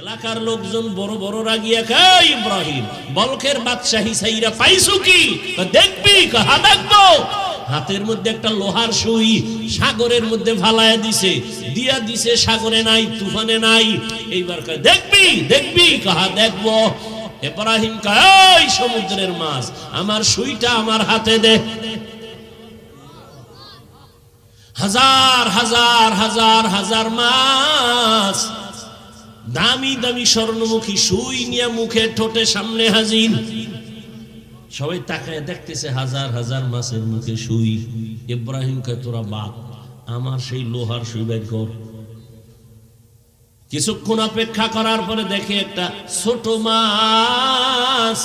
এলাকার লোকজন বড় বড় রাগিয়া কয়, ইব্রাহিম বলকের বাদশাহী সাইরা পাইছো কি? দেখবি, হা দেখবো। হাতের মধ্যে একটা লোহার সুই সাগরের মধ্যে ফালায়া দিছে, দিয়া দিছে, সাগরে নাই, তুফানে নাই। এইবার কয় দেখবি, দেখবি, হা দেখবো। ইব্রাহিম কয়, সমুদ্রের মাছ, আমার সুইটা আমার হাতে দে। হাজার হাজার হাজার হাজার মাছ, দামি দামি স্বর্ণমুখী সুই নিয়ে মুখে ঠোঁটে সামনে হাজির। সবাই তাকায় দেখতেছে হাজার হাজার মাছের মুখে সুই। ইব্রাহিম কয়, তোরা বাপ, আমার সেই লোহার সুই বের কর। কিছুক্ষণ অপেক্ষা করার পরে দেখে একটা ছোট মাছ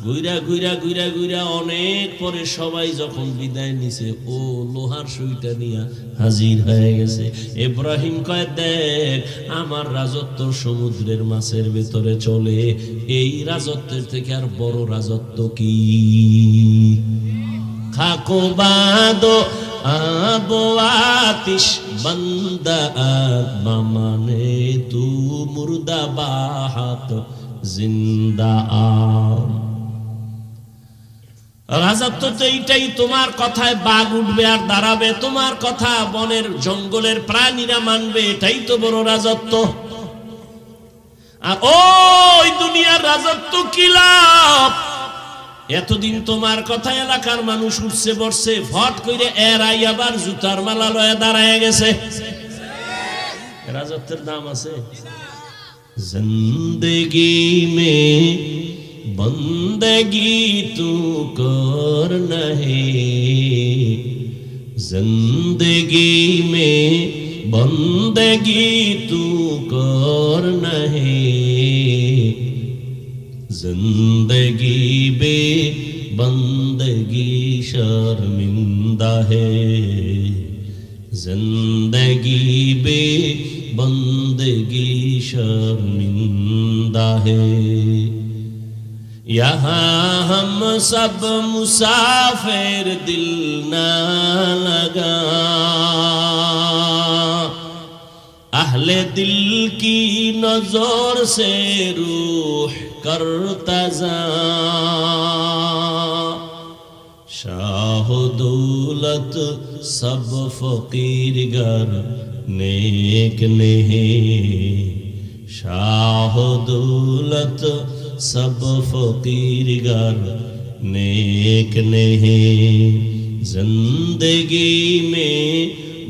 গুইরা গুইরা গুইরা গুইরা অনেক পরে সবাই যখন বিদায় নিছে, ও লোহার সুইটা নিয়ে হাজির হয়ে গেছে। ইব্রাহিম কয়, দেখ আমার রাজত্ব সমুদ্রের মাছের ভেতরে চলে, এই রাজত্বের থেকে আর বড় রাজত্ব কি? খাকো বাদো আবো আতিশ বন্দা মামানে তু মুর্দা বাহাত জিন্দা আম। রাজত্ব তো এইটাই, তোমার কথায় বাঘ উঠবে আর দাঁড়াবে, তোমার কথা বনের জঙ্গলের প্রাণীরা মানবে, এটাই তো বড় রাজত্ব। আর ওই দুনিয়ার রাজত্ব কি লাভ? এতদিন তোমার কথা এলাকার মানুষ উঠছে বসছে, ফট করে এরাই আবার জুতার মালা লয়ে দাঁড়ায় গেছে। রাজত্বের দাম আছে। জিন্দেগি মে বন্দেগি তু কর নহে, জিন্দেগি মে বন্দেগি তু কর নহে, जिंदगी बे बंदगी शर्मिंदा है, जिंदगी बे बंदगी शर्मिंदा है। यहाँ हम सब मुसाफिर, दिल ना लगा अहले दिल की नजर से रूह करता जा, शाह दौलत सब फकीर गर नेक नहीं, शाह दौलत सब फकीर गर नेक नहीं, जिंदगी में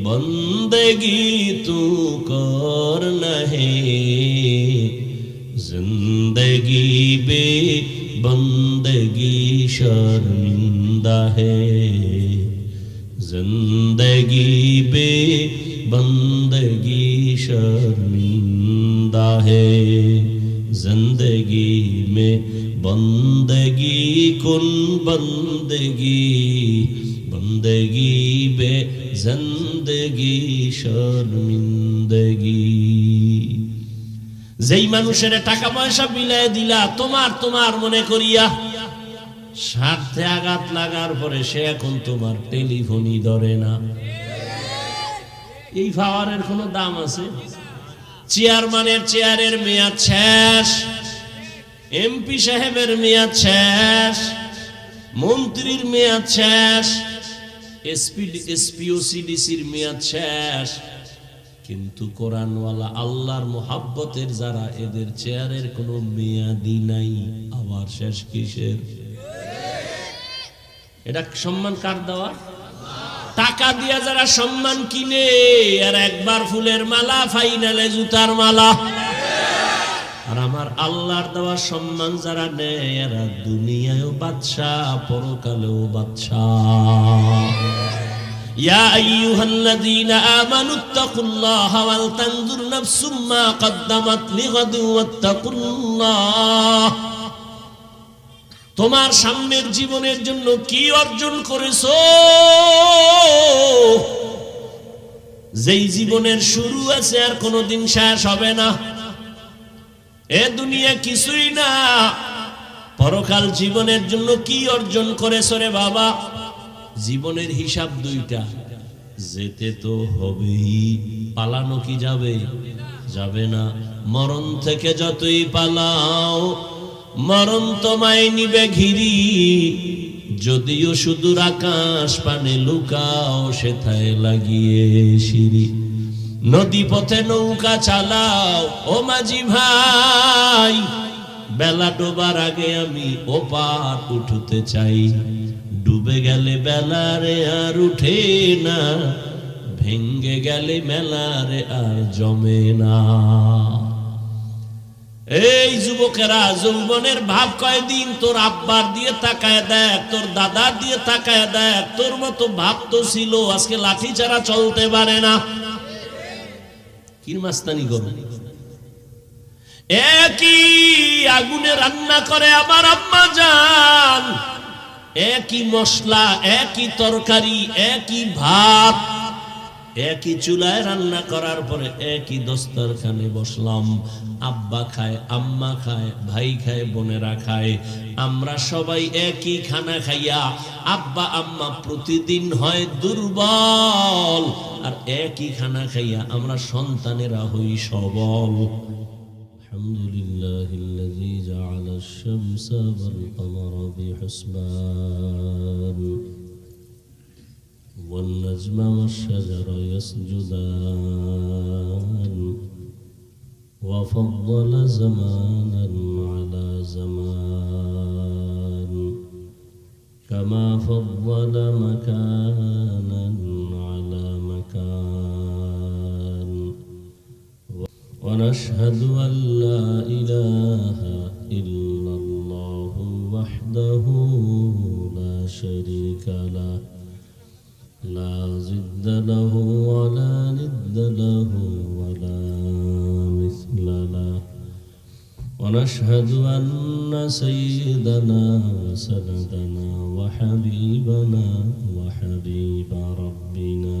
बंदगी तू कर नहे, जिंदगी बे बंदगी शर्मिंदा है, जिंदगी बे बंदगी शर्मिंदा है, जिंदगी में बंदगी कुन बंदगी, बंदगी बे जिंदगी शर्मिंदगी। যেই মানুষের টাকা পয়সা বিলায় দিলা তোমার তোমার মনে করিয়া, স্বার্থে আঘাত লাগার পরে সে এখন তোমার টেলিফোনই ধরে না। এই পাওয়ারের কোনো দাম আছে? চেয়ারম্যানের চেয়ারের মেয়াদ শেষ, এমপি সাহেবের মেয়াদ শেষ, মন্ত্রীর মেয়াদ শেষ, এসপিওসিডিসির মেয়াদ শেষ, কিন্তু কোরআনওয়ালা আল্লাহর মোহাব্বতের যারা, এদের চেয়ারের কোনো মেয়াদি নাই। আবার শেষ কিসের? এটা সম্মান কার দেওয়া? টাকা দিয়া যারা সম্মান কিনে, আর একবার ফুলের মালা, ফাইনালে জুতার মালা। আর আমার আল্লাহর দেওয়া সম্মান যারা নেয়, এরা দুনিয়ায়ও বাদশাহ, পরকালেও বাদশাহ। ইয়া আইয়ুহাল্লাযীনা আমানুত্তাকুল্লাহা ওয়াল তানজুর নাফসুম মা কদ্দামাত লিগাদিন ওয়াত্তাকুল্লাহ। তোমার সামনের জীবনের জন্য কি অর্জন করেছো? যেই জীবনের শুরু আছে আর কোনোদিন শেষ হবে না। এ দুনিয়া কিছুই না, পরকাল জীবনের জন্য কি অর্জন করেছো রে বাবা? জীবনের হিসাব দুইটা, যেতে তো হবেই, পালানো কি যাবে? যাবে না। মরণ থেকে যতই পালাও মরণ তোমায় নিবে ঘিরি, যদিও সুদূর আকাশ পানে লুকাও সেথায় লাগিয়ে সিঁড়ি। নদী পথে নৌকা চালাও ও মাঝি ভাই, বেলা ডোবার আগে আমি ওপার উঠতে চাই। ডুবে গেলে বেলারে আর উঠে না, ভেঙ্গে গেলে মেলারে আর জমে না। এই যুবকেরা, যৌবনের ভাব কয়দিন তোর আব্বার দিয়ে তাকায় দেখ, তোর দাদার দিয়ে তাকায় দেখ, তোর মতো ভাব তো ছিল, আজকে লাঠি ছাড়া চলতে পারে না। কি মাস্তানি করো, একই আগুনে রান্না করে আমার আম্মা জান, একই মশলা, একই তরকারি, একই ভাত, একই চুলায় রান্না করার পরে একই দস্তরখানে বসলাম। আব্বা খায়, আম্মা খায়, ভাই খায়, বোনেরা খায়, আমরা সবাই একই খানা খাইয়া আব্বা আম্মা প্রতিদিন হয় দুর্বল, আর একই খানা খাইয়া আমরা সন্তানেরা হই সবল। আলহামদুলিল্লাহিল্লাযী জাআলাশ শামসা ওয়াল কমারা বিহুসবান والنجم والشجر يسجدان وفضل زمانا على زمان كما فضل مكانا على مكان ونشهد أن لا إله إلا الله وحده لا شريك له لا ضد له ولا ند له ولا مثل له ونشهد أن سيدنا وسندنا وحبيبنا وحبيب ربنا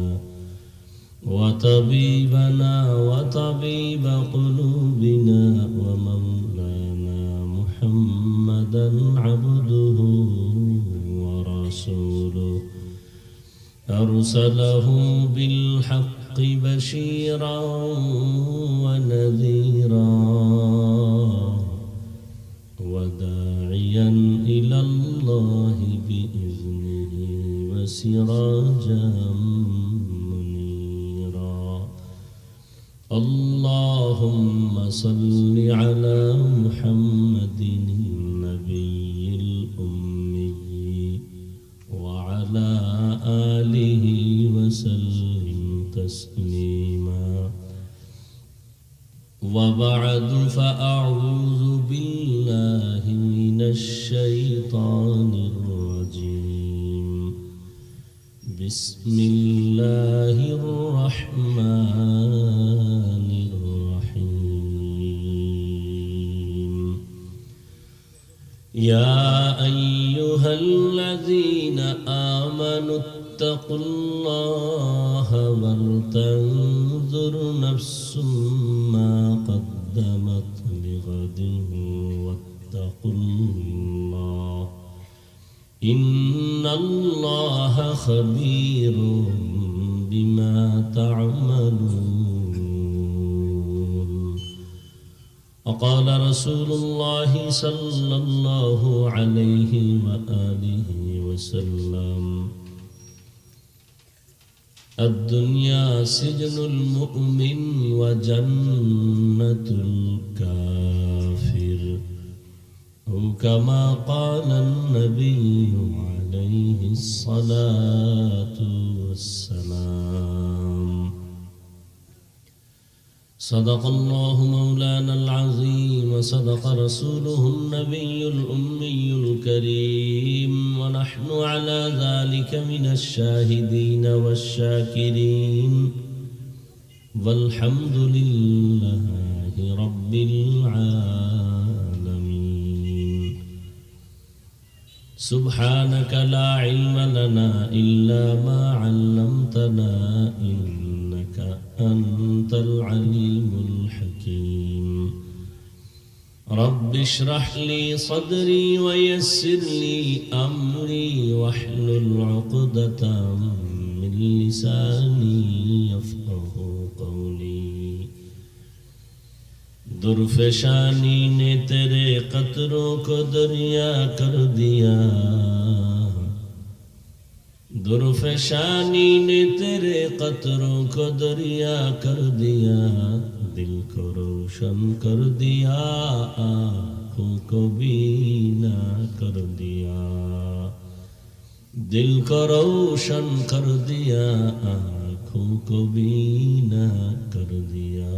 وطبيبنا وطبيب قلوبنا ومولانا محمدا عبده ورسوله أرسله بالحق بشيرا ونذيرا وداعيا إلى الله بإذنه وسراجا منيرا. اللهم صل على محمد النبي الأمي وعلى آله وسلم تسليما. وبعد فأعوذ بالله من الشيطان الرجيم. بسم الله الرحمن الرحيم. يا أيها الذين آمنوا اتقوا الله ولتنظر نفس ما قدمت لغد واتقوا الله إن الله خبير بما تعملون. وقال رسول الله صلى الله عليه وآله وسلم الدنيا سجن المؤمن وجنة الكافر أو كما قال النبي عليه الصلاة والسلام. صدق الله مولانا العظيم وصدق رسوله النبي الأمي الكريم ونحن على ذلك من الشاهدين والشاكرين والحمد لله رب العالمين. سبحانك لا علم لنا إلا ما علمتنا إنك أنت العليم الحكيم. رب اشرح لي صدري ويسر لي أمري واحلل عقدة من لساني يفقه قولي. दुर्फेशानी ने तेरे कतरों को दरिया कर दिया, दुर्फेशानी ने तेरे कतरों को दरिया कर दिया, दिल को रोशन कर दिया, आँखों को बीना कर दिया, दिल को रोशन कर दिया, आँखों को बीना कर दिया।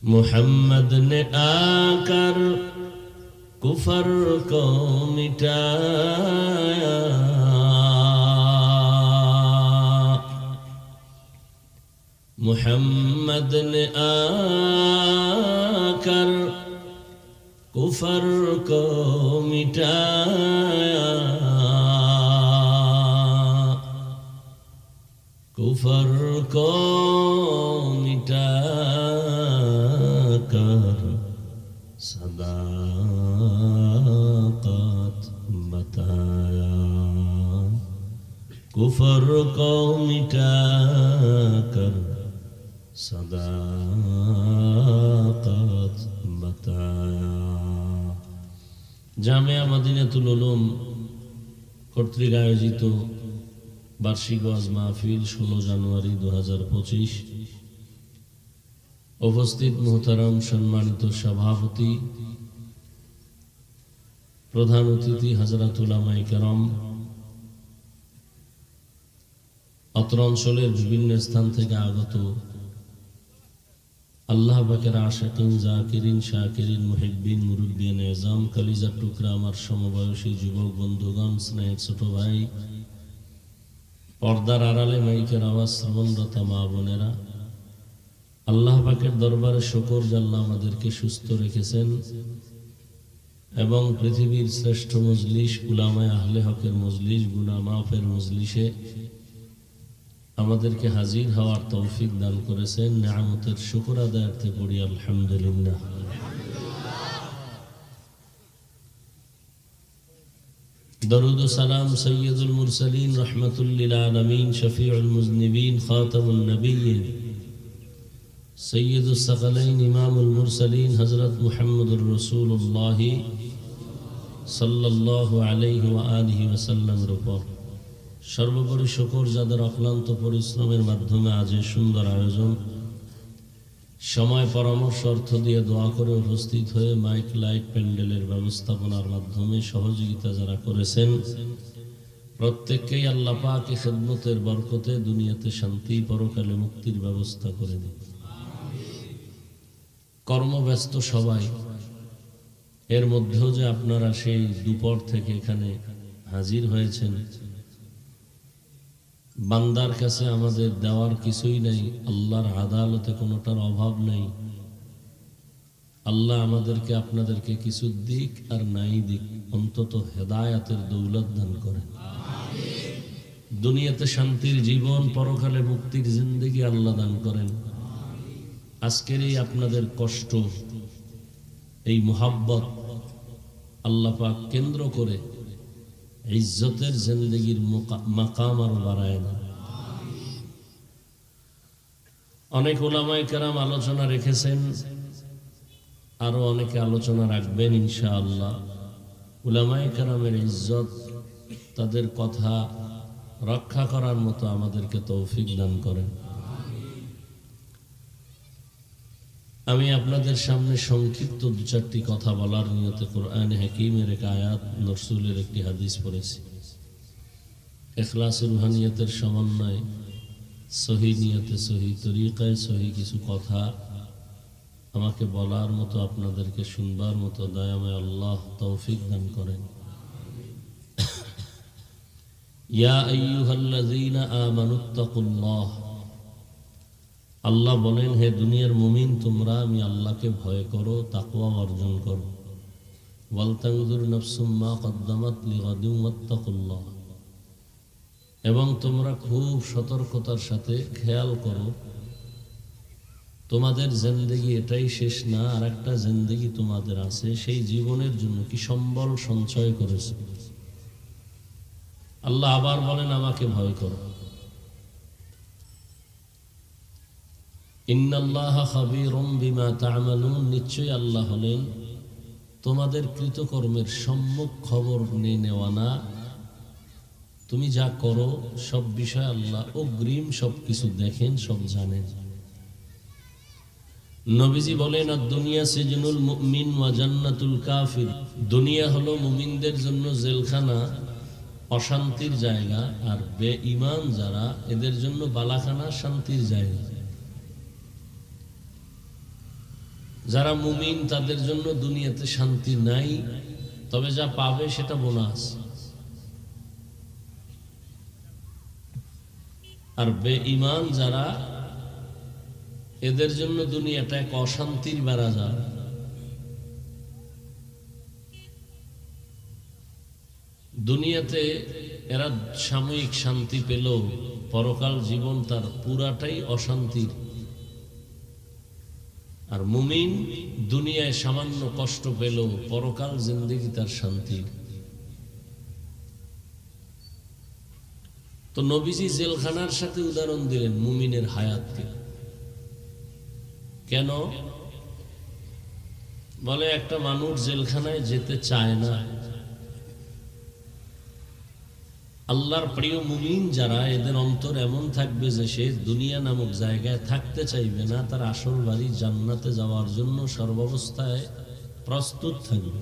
मुहम्मद ने आकर कुफर को मिटाया, मुहम्मद ने आकर कुफर को मिटाया, कुफर को मिटाकर सदाकत बताया, कुफर को मिटाकर सदाकत बताया। জামিয়া মদিনাতুল উলুম কর্তৃক আয়োজিত বার্ষিক ওয়াজ মাহফিল 16 জানুয়ারি 2025। উপস্থিত মুহতারাম সম্মানিত সভাপতি, প্রধান অতিথি হযরত উলামায়ে কেরাম, অত্র অঞ্চলের বিভিন্ন স্থান থেকে আগত আল্লাহ পাকের আশিকিন, জাকিরিন, শাকিরিন, মুহিব্বিন, মুরব্বিয়ান এজাম, কলিজার টুকরা আমার সমবয়সী যুবক বন্ধুগণ, স্নেহের ছোট ভাই, পর্দার আড়ালে মাইকের আওয়াজ শ্রবণরত মা বোনেরা, আল্লাহ পাকের দরবারে শুকর যে আল্লাহ আমাদেরকে সুস্থ রেখেছেন এবং পৃথিবীর শ্রেষ্ঠ মজলিস উলামায়ে আহলে হকের মজলিস, গুনাহ মাফের মজলিসে আমাদেরকে হাজির হওয়ার তৌফিক দান করেছেন। নিয়ামতের শুকর আদায়ার্থে পড়ি আলহামদুলিল্লাহ। দরুদ ও সালাম সৈয়দুল মুরসালিন রাহমাতুল লিল আলামিন শফিউল মুজনিবিন খাতামুন নবিয়্যিন সৈয়দুস সাকালাইন ইমামুল মুরসালিন হযরত মুহাম্মদুর রাসূলুল্লাহ সাল্লাল্লাহু আলাইহি ওয়া আলিহি ওয়াসাল্লামের উপর সর্বোপরি শুকর যাদের অক্লান্ত পরিশ্রমের মাধ্যমে আজ এই সুন্দর আয়োজন, সময় পরামর্শ অর্থ দিয়ে দোয়া করে উপস্থিত হয়ে মাইক লাইট প্যান্ডেলের ব্যবস্থাপনার মাধ্যমে সহযোগিতা যারা করেছেন, প্রত্যেককেই আল্লাহ পাক এই খিদমতের বরকতে দুনিয়াতে শান্তি, পরকালে মুক্তির ব্যবস্থা করে দিন। কর্মব্যস্ত সবাই, এর মধ্যেও যে আপনারা সেই দুপুর থেকে এখানে হাজির হয়েছেন, বান্দার কাছে আমাদের দেওয়ার কিছুই নাই, আল্লাহর আদালতে কোনোটার অভাব নেই। আল্লাহ আমাদেরকে আপনাদেরকে কিছু দিক আর নাই দিক, অন্তত হেদায়াতের দৌলত দান করেন। দুনিয়াতে শান্তির জীবন, পরকালে মুক্তির জিন্দেগি আল্লাহ দান করেন। আজকের এই আপনাদের কষ্ট, এই মুহাব্বত আল্লাহ পাক কেন্দ্র করে ইজ্জতের জিন্দেগির মাকাম আরো বাড়ায় না। অনেক উলামায়ে কেরাম আলোচনা রেখেছেন, আরো অনেকে আলোচনা রাখবেন ইনশাআল্লাহ। উলামায়ে কেরামের ইজ্জত, তাদের কথা রক্ষা করার মতো আমাদেরকে তৌফিক দান করেন। আমি আপনাদের সামনে সংক্ষিপ্ত দু চারটি কথা বলার নিয়তে কোরআন হাকিমের এক আয়াত, রাসূলের একটি হাদিস পড়েছি। ইখলাস রুহানিয়তের সমন্বয়ে সহি নিয়তে, সহি তরিকায়, সহি কিছু কথা আমাকে বলার মতো, আপনাদেরকে শুনবার মতো দয়াময় আল্লাহ তৌফিক দান করেন। ইয়া আইয়ুহাল্লাযীনা আমানুত্তাকুল্লাহ, আল্লাহ বলেন, হে দুনিয়ার মুমিন, তোমরা আমি আল্লাহকে ভয় করো, তাকওয়া অর্জন করো। ওয়ালতানজুর নাফসুম মা কদ্দামাত লিগাদিন ওয়াত্তাকুল্লাহ, এবং তোমরা খুব সতর্কতার সাথে খেয়াল করো, তোমাদের জিন্দেগি এটাই শেষ না, আর একটা জিন্দেগি তোমাদের আছে, সেই জীবনের জন্য কি সম্বল সঞ্চয় করেছে। আল্লাহ আবার বলেন, আমাকে ভয় করো। ইন্নাল্লাহা খাবীরুম বিমা তা'মালুন, নিশ্চয়ই আল্লাহ হলেন তোমাদের কৃতকর্মের সম্যক খবর নিয়ে নেওয়ানা। তুমি যা করো সব বিষয় আল্লাহ অগ্রিম সবকিছু দেখেন, সব জানেন। নবীজি বলেন, আর-দুনিয়া সিজনুল মুমিন ওয়া জান্নাতুল কাফির, দুনিয়া হলো মুমিনদের জন্য জেলখানা, অশান্তির জায়গা, আর বেঈমান যারা এদের জন্য বালাখানা, শান্তির জায়গা। যারা মুমিন তাদের জন্য দুনিয়াতে শান্তি নাই, তবে যা পাবে সেটা বোনাস। আর বেঈমান যারা এদের জন্য দুনিয়াটা এক অশান্তির বারাজার। দুনিয়াতে এরা সাময়িক শান্তি পেল, পরকাল জীবন তার পুরাটাই অশান্তির। আর মুমিন দুনিয়ায় সামান্য কষ্ট পেল, পরকাল জিন্দেগি তার শান্তির। তো নবীজি জেলখানার সাথে উদাহরণ দিলেন মুমিনের হায়াতকে। কেন? বলে একটা মানুষ জেলখানায় যেতে চায় না। আল্লাহর প্রিয় মুমিন যারা, এদের অন্তর এমন থাকবে যে সে দুনিয়া নামক জায়গায় থাকতে চাইবে না, তার আসল বাড়ি জান্নাতে যাওয়ার জন্য সর্বাবস্থায় প্রস্তুত থাকবে।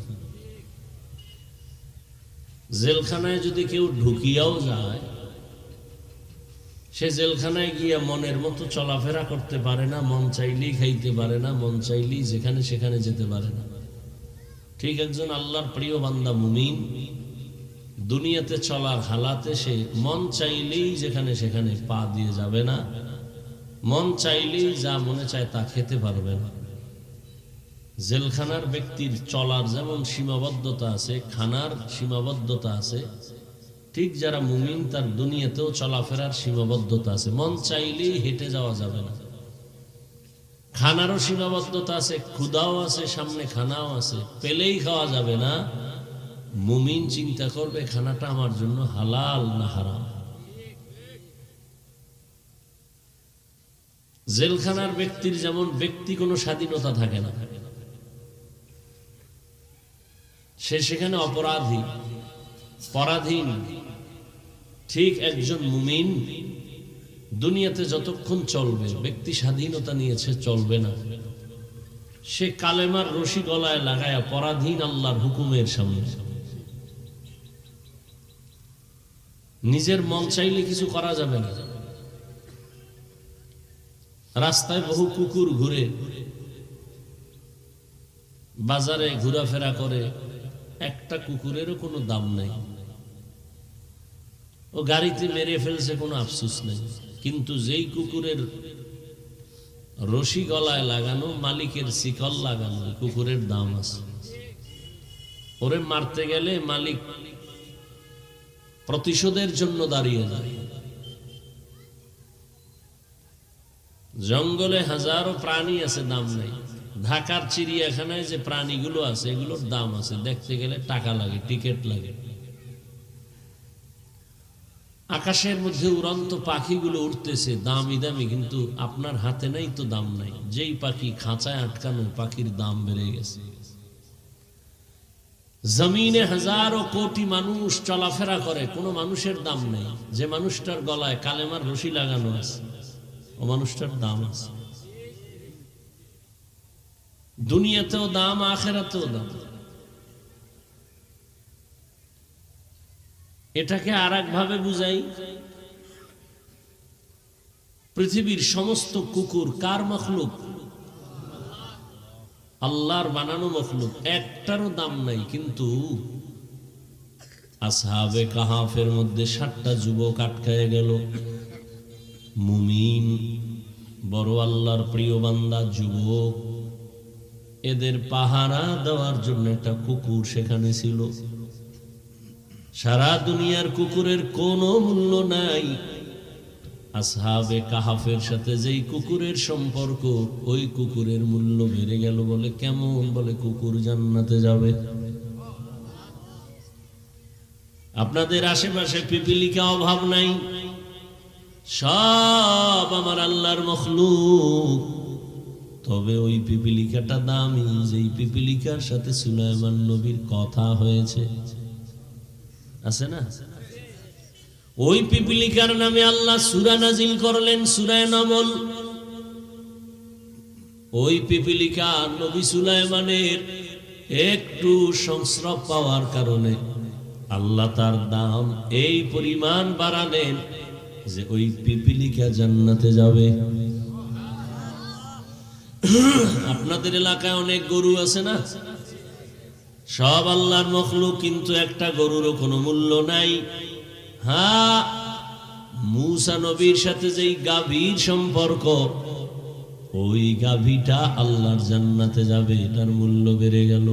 জেলখানায় যদি কেউ ঢুকিয়াও যায়, সে জেলখানায় গিয়া মনের মতো চলাফেরা করতে পারে না, মন চাইলেই খাইতে পারে না, মন চাইলেই যেখানে সেখানে যেতে পারে না। ঠিক একজন আল্লাহর প্রিয় বান্দা মুমিন দুনিয়াতে চলার হালাতে সে মন চাইলেই যেখানে সেখানে পা দিয়ে যাবে না, মন চাইলেই যা মনে চায় তা খেতে পারবে না। জেলখানার ব্যক্তির চলার যেমন সীমাবদ্ধতা আছে, খানার সীমাবদ্ধতা আছে, ঠিক যারা মুমিন তার দুনিয়াতেও চলাফেরার সীমাবদ্ধতা আছে। মন চাইলেই হেঁটে যাওয়া যাবে না। খানারও সীমাবদ্ধতা আছে, ক্ষুধাও আছে, সামনে খানাও আছে, পেলেই খাওয়া যাবে না। মুমিন চিন্তা করবে খানাটা আমার জন্য হালাল না হারাম। জেলখানার ব্যক্তির যেমন ব্যক্তি কোনো স্বাধীনতা থাকে না, সে সেখানে অপরাধী, পরাধীন। ঠিক একজন মুমিন দুনিয়াতে যতক্ষণ চলবে, ব্যক্তি স্বাধীনতা নিয়েছে, চলবে না। সে কালেমার রশি গলায় লাগায়া পরাধীন আল্লাহর হুকুমের সামনে। নিজের মন চাইলে কিছু করা যাবে না। রাস্তায় বহু কুকুর ঘুরে, বাজারে ঘোরাফেরা করে, একটা কুকুরেরও কোনো দাম নাই। ও গাড়িতে মেরে ফেলছে, কোনো আফসোস নেই। কিন্তু যেই কুকুরের রশি গলায় লাগানো, মালিকের শিকল লাগানো, কুকুরের দাম আছে। ওরে মারতে গেলে মালিক প্রতিশোধের জন্য দাঁড়িয়ে যায়। জঙ্গলে হাজারো প্রাণী আছে, দাম নেই। ঢাকার চিড়িয়াখানায় যে প্রাণীগুলো আছে এগুলোর দাম আছে, দেখতে গেলে টাকা লাগে, টিকিট লাগে। আকাশের মধ্যে উড়ন্ত পাখিগুলো উঠতেছে, দামি দামি, কিন্তু আপনার হাতে নাই তো দাম নাই। যেই পাখি খাঁচায় আটকানো, পাখির দাম বেড়ে গেছে। জমিনে হাজারো কোটি মানুষ চলাফেরা করে, কোনো মানুষের দাম নেই। যে মানুষটার গলায় কালেমার রশি লাগানো আছে, ও মানুষটার দাম আছে। দুনিয়াতেও দাম, আখিরাতেও দাম। এটাকে আর একভাবে বুঝাই, পৃথিবীর সমস্ত কুকুর কার মখলুক? আল্লাহর বানানো মখলুক, একটারও দাম নাই। কিন্তু আসহাবে কাহাফের মধ্যে 7টা যুবক আটকায় গেল। মুমিন, বড় আল্লাহর প্রিয় বান্দা যুবক, এদের পাহারা দেওয়ার জন্য একটা কুকুর সেখানে ছিল। সারা দুনিয়ার কুকুরের কোনো মূল্য নাই। আসহাবে কাহাফের সাথে যেই কুকুরের সম্পর্ক, ওই কুকুরের মূল্য বেড়ে গেল। বলে কেমন? বলে কুকুর জান্নাতে যাবে। আপনাদের আশেপাশে পিপিলিকা অভাব নাই, সব আমার আল্লাহর মখলুক। তবে ওই পিপিলিকাটা দামি, যেই পিপিলিকার সাথে সুলাইমান নবীর কথা হয়েছে, আছে না? ওই পিপিলিকার নামে আল্লাহ সূরা নাজিল করলেন, সূরা নামল। ওই পিপিলিকা নবী সুলাইমানের একটু সংস্রব পাওয়ার কারণে আল্লাহ তার দাম এই পরিমাণ বাড়ালেন যে ওই পিপিলিকা জান্নাতে যাবে। আপনাদের এলাকায় অনেক গরু আছে না? সব আল্লাহর মখলুক, কিন্তু একটা গরুরও কোনো মূল্য নাই। হ্যাঁ, মূসা নবীর সাথে যেই গাভীর সম্পর্ক, ওই গাভীটা আল্লাহর জান্নাতে যাবে, এটার মূল্য বেড়ে গেল।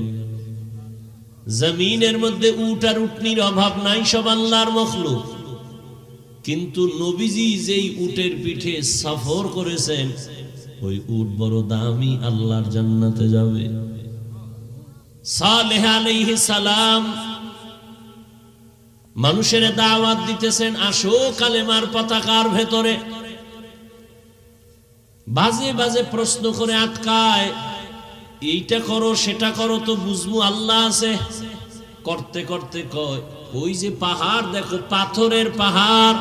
জমিনের মধ্যে উট আর উটনির অভাব নাই, সব আল্লাহর মখলুক, কিন্তু নবীজি যেই উটের পিঠে সফর করেছেন, ওই উট বড় দামি, আল্লাহর জান্নাতে যাবে। সালেহ আলাইহিস সালাম মানুষের দাওয়াত দিতেছেন, আসো কালেমার পতাকার ভেতরে। বাজে বাজে প্রশ্ন করে আটকায়, এইটা করো সেটা করো, তো বুঝবো আল্লাহ আছে। করতে করতে কয়, ওই যে পাহাড় দেখো, পাথরের পাহাড়,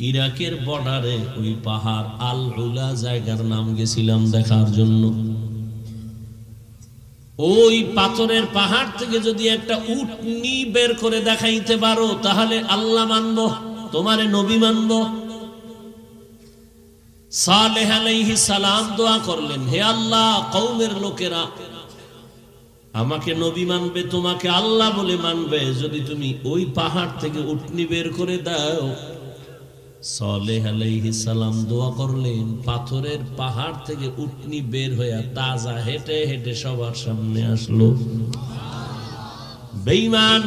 ইরাকের বর্ডারে ওই পাহাড় আল উলা জায়গার নাম গেছিলাম দেখার জন্য। ওই পাথরের পাহাড় থেকে যদি একটা উটনি বের করে দেখাইতে পারো, তাহলে আল্লাহ মানব, তোমারে নবী মানব। সালেহ আলাইহিস সালাম দোয়া করলেন, হে আল্লাহ, কওমের লোকেরা আমাকে নবী মানবে, তোমাকে আল্লাহ বলে মানবে যদি তুমি ওই পাহাড় থেকে উটনি বের করে দাও। সালেহ আলাইহিস সালাম দোয়া করলেন, পাথরের পাহাড় থেকে উটনি বের হয়ে তাজা হেঁটে হেঁটে সবার সামনে আসলো। বেঈমান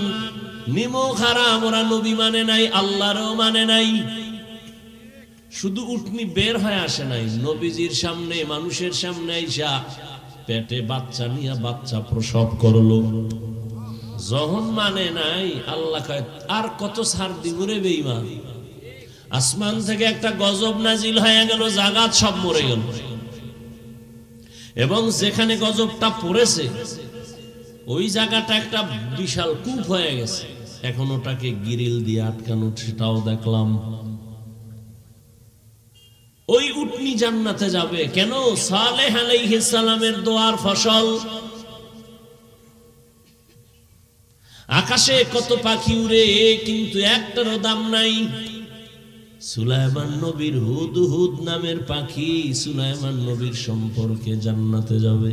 নিমক হারাম, ওরা নবী মানে নাই, আল্লাহরও মানে নাই। শুধু উটনি বের হয়ে আসে নাই, নবীজির সামনে, মানুষের সামনে আইসা পেটে বাচ্চা নিয়ে বাচ্চা প্রসব করলো। যখন মানে নাই, আল্লাহ কয় আর কত ছাড় দিব রে বেঈমান। আসমান থেকে একটা গজব নাজিল হয়ে গেল, জাগাত সব মরে গেল, এবং যেখানে গজবটা পড়েছে ওই জায়গাটা একটা বিশাল কূপ হয়ে গেছে, এখন ওটাকে গ্রিল দিয়ে আটকানো, সেটাও দেখলাম। ওই উটনি জান্নাতে যাবে কেন? সালেহ আলাইহিস সালামের দোয়ার ফসল। আকাশে কত পাখি উড়ে, কিন্তু একটারও দাম নাই। সুলাইমান নবীর হুদহুদ নামের পাখি সুলাইমান নবীর সম্পর্কে জান্নাতে যাবে।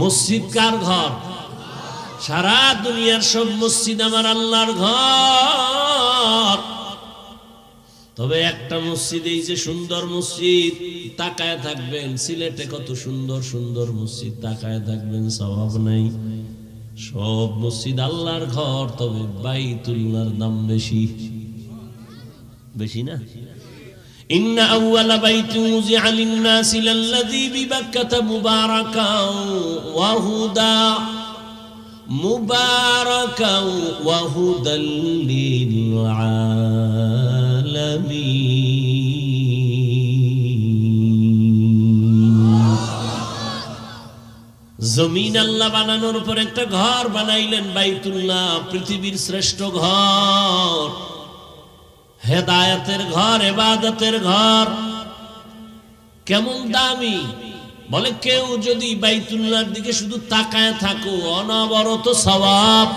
মসজিদ কার ঘর? সারা দুনিয়ার সব মসজিদ আমার আল্লাহর ঘর, তবে একটা মসজিদ, এই যে সুন্দর মসজিদ, তাকায় থাকবেন, সিলেটে কত সুন্দর সুন্দর মসজিদ, তাকায় থাকবেন, সওয়াব নাই। সব মসজিদ আল্লাহর ঘর, তবে বাইতুল্লাহর দাম বেশি, বেশি না? ইন্না আউয়ালা বাইতিন উযিআ লিন-নাসি লাল্লাযী বিবাক্কাতা মুবারাকাও ওয়া হুদা, মুবারাকাও ওয়া হুদাল লিল আলামিন। জমিন আল্লাহ বানানোর পর একটা ঘর বানাইলেন, বাইতুল্লাহ, পৃথিবীর শ্রেষ্ঠ ঘর, হেদায়েতের ঘর, ইবাদতের ঘর। কেমন দামি! বলে কেউ যদি বাইতুল্লাহর দিকে শুধু তাকায় থাকো, অনবরত সওয়াব।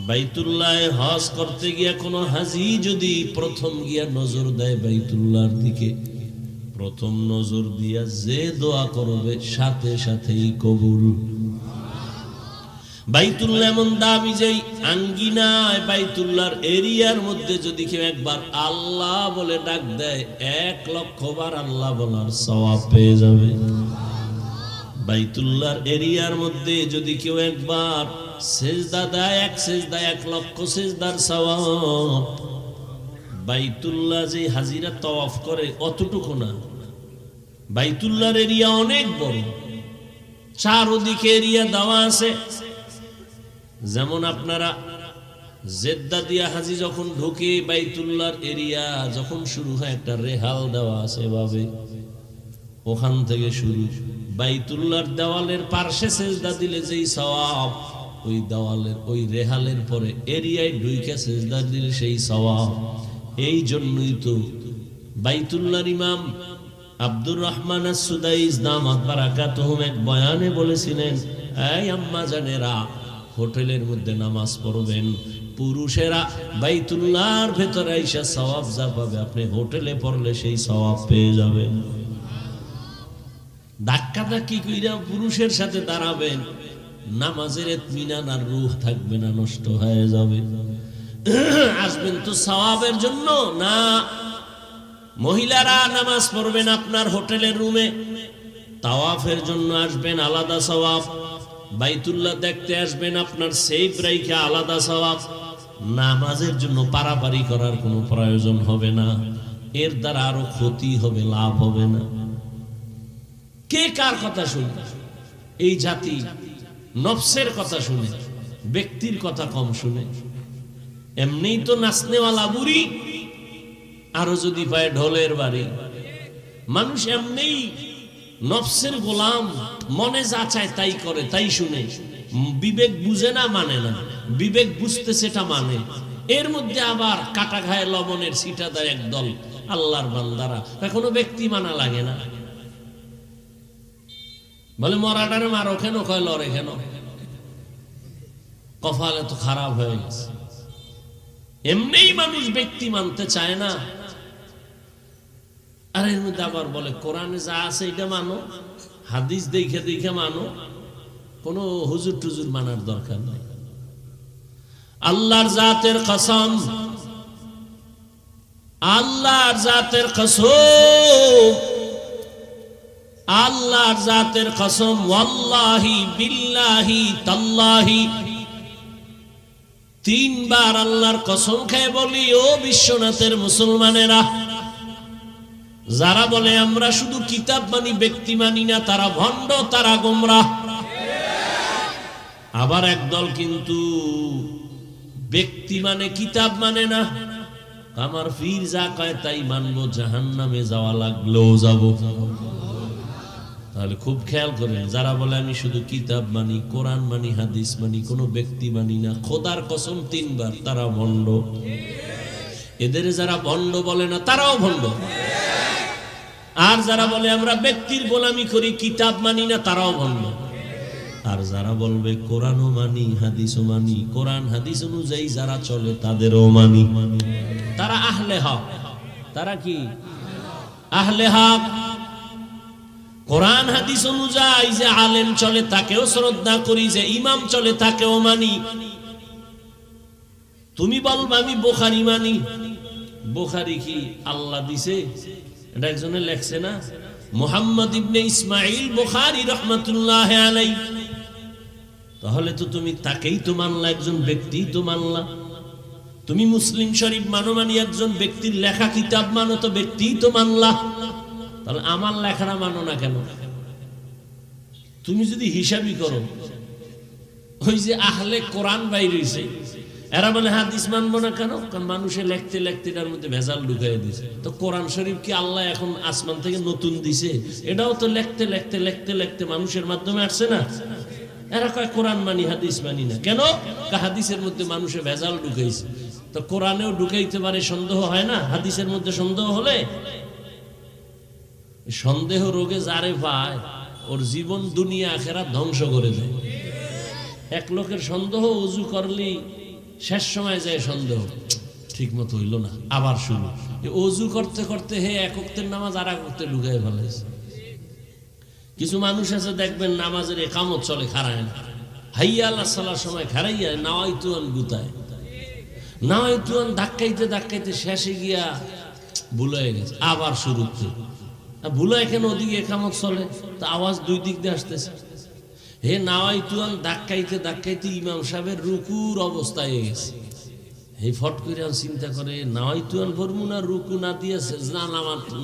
বাইতুল্লাহে হজ করতে গিয়া কোনো হাজি যদি প্রথম গিয়া নজর দেয় বাইতুল্লাহর দিকে, প্রথম নজর দিয়া যে দোয়া করবে সাথে সাথেই কবুল। বাইতুল্লাহ এমন দামি যে আঙ্গিনায় বাইতুল্লাহর এরিয়ার মধ্যে যদি কেউ একবার আল্লাহ বলে ডাক দেয়, 1,00,000 বার আল্লাহ বলার সওয়াব পেয়ে যাবে। বাইতুল্লাহর এরিয়ার মধ্যে যদি কেউ একবার সেজদা দেয়, এক সেজদায় 1,00,000 সেজদার সওয়াব। বাইতুল্লাহ যে হাজিরা তওয়াফ করে অতটুকু না, বাইতুল্লাহর এরিয়া অনেক বড়, চারদিকে এরিয়া দেওয়া আছে। যেমন আপনারা জেদ্দা দিয়া হাজি যখন ঢোকে বাইতুল্লাহর এরিয়া যখন শুরু হয় একটা রেহাল দেওয়া আছে এভাবে, ওখান থেকে শুরু। বাইতুল্লাহর দেওয়ালের পার্শ্বে সেজদা দিলে যেই সওয়াব, ওই দেওয়ালের ওই রেহালের পরে এরিয়ায় ঢুকে সেজদা দিলে সেই সওয়াব। এই জন্যই তো বাইতুল্লাহর ইমাম আব্দুর রহমান আস-সুদাইস দামাত বারাকাতুহুম এক বয়ানে বলেছিলেন, এই আম্মা জানেরা, হোটেলের মধ্যে নামাজ পড়বেন, পুরুষেরা বাইতুল্লাহর ভেতরে আইসা সওয়াব যা পাবে আপনি হোটেলে পড়লে সেই সওয়াব পেয়ে যাবেন। ধাক্কা ধাক্কি কইরা পুরুষের সাথে দাঁড়াবেন, নামাজের ইতমিনান আর রূহ থাকবে না, নষ্ট হয়ে যাবে। আসবেন তো সওয়াবের জন্য না। মহিলারা নামাজ পড়বেন আপনার হোটেলের রুমে, তাওয়াফের জন্য আসবেন, আলাদা সওয়াব। বাইতুল্লাহ দেখতে আসবেন আপনার সেফ রাইখা, আলাদা সওয়াব। নামাজের জন্য পারাপারি করার কোনো প্রয়োজন হবে না, এর দ্বারা আরো ক্ষতি হবে, লাভ হবে না। কে কার কথা শুনে? এই জাতি নফসের কথা শুনে, ব্যক্তির কথা কম শুনে। এমনিই তো নাচনেওয়ালা বুড়ি, আরো যদি পায় ঢোলের বাড়ি। মানুষ এমনিই নফসের গোলাম, মনে যা চায় তাই করে, তাই শুনে। বিবেক বুঝে না, মানে না। বিবেক বুঝতে সেটা মানে। এর মধ্যে আবার কাটা ঘায়ে লবণের ছিটা দেয় একদল আল্লাহর বান্দারা। কোনো ব্যক্তি মানা লাগে না, বলে মরাটারে মারো কেন, কয় লড়ে কেন, কপালে তো খারাপ হয়ে গেছে। এমনিই মানুষ ব্যক্তি মানতে চায় না। আর এর মধ্যে আবার বলে কোরআনে যা আছে এটা মানো, হাদিস দেখে দেখে মানো, কোনো হুজুর টুজুর মানার দরকার নাই। আল্লাহর জাতের কসম, আল্লাহর জাতের কসম, আল্লাহর জাতের কসম, ওয়াল্লাহি বিল্লাহি তাল্লাহি, তিনবার আল্লাহর কসম খেয়ে বলি ও বিশ্বনাথের মুসলমানেরা, যারা বলে আমরা শুধু কিতাব মানি ব্যক্তি মানি না, তারা ভণ্ড, তারা গোমরাহ। আবার একদল কিন্তু ব্যক্তি মানে কিতাব মানে না, আমার পীর যা কয় তাই মানবো, জাহান্নামে যাওয়া লাগলেও যাব। তাহলে খুব খেয়াল করেন, যারা বলে আমি শুধু কিতাব মানি, কোরআন মানি, হাদিস মানি, কোনো ব্যক্তি মানি না, খোদার কসম তিনবার, তারা ভণ্ড। এদের যারা ভণ্ড বলে না তারাও ভণ্ড। আর যারা বলে আমরা ব্যক্তির গোলামি করি, কিতাব মানি না, তারাও ভণ্ড। আর যারা বলবে কোরআনও মানি, হাদিসও মানি, কোরআন হাদিস অনুযায়ী যারা চলে তাদেরও মানি, তারা আহলে হক। তারা কি আহলে হক? কোরআন হাদিস অনুযায়ী যে আলেম চলে তাকেও শ্রদ্ধা করি, যে ইমাম চলে তাকেও মানি। তুমি বলবে আমি বুখারী মানি, বুখারী কি আল্লাহ দিছে? এটা একজনে লেখছে না, মুহাম্মদ ইবনে ইসমাইল বুখারী রাহমাতুল্লাহ আলাইহি। তাহলে তো তুমি তাকেই তো মানলা, একজন ব্যক্তি তো মানলা। তুমি মুসলিম শরীফ মানো মানি একজন ব্যক্তির লেখা কিতাব মানো, তো ব্যক্তিই তো মানলা। তাহলে আমার লেখাটা মানো না কেন? তুমি যদি হিসাবই করো, ওই যে আহলে কোরআন বাইর হইছে, এরা বলে হাদিস মানবো না কেন? কারণ মানুষে লিখতে লিখতে এটার মধ্যে ভেজাল ঢুকাই দিছে। তো কোরআন শরীফ কি আল্লাহ এখন আসমান থেকে নতুন দিছে? এটাও তো লিখতে লিখতে লিখতে লিখতে মানুষের মাধ্যমে আসছে না। এরা কয় কোরআন মানি, হাদিস মানি না কেন? হাদিসের মধ্যে মানুষে ভেজাল ঢুকাইছে। তো কোরআনেও ঢুকাইতে পারে, সন্দেহ হয় না? হাদিসের মধ্যে সন্দেহ হলে, সন্দেহ রোগে যারে পায় ওর জীবন দুনিয়া আখেরাত ধ্বংস করে দেয়। এক লোকের সন্দেহ, উজু করলি শেষ সময় যায় সন্দেহ, ঠিক মতো হইল না, আবার শুরু। অজু করতে করতে হে এক ওয়াক্তের নামাজ আর এক ওয়াক্তে ঢুকাই ফেলাইছে। কিছু মানুষ আছে দেখবেন নামাজের একামত চলে, খারায় না, হাইয়া আল্লাহ সালার সময় খারাইয়া নাওয়াইতুয়ান গুতায়, নাওয়াইতুয়ান ধাক্কাইতে ধাক্কাইতে শেষে গিয়া ভুল হয়ে গেছে, আবার শুরুতে ভুল হয় কেন? ওদিকে একামত চলে, তো আওয়াজ দুই দিক দিয়ে আসতেছে। হে নাওয়াইতুয়ান ধাক্কাইতে ধাক্কাইতে ইমাম সাহেবের রুকুর অবস্থায় হয়ে গেছে। এই ফট করে চিন্তা করে নাওয়াইতুয়ান ভরমু না, রুকু না দিয়েছে না,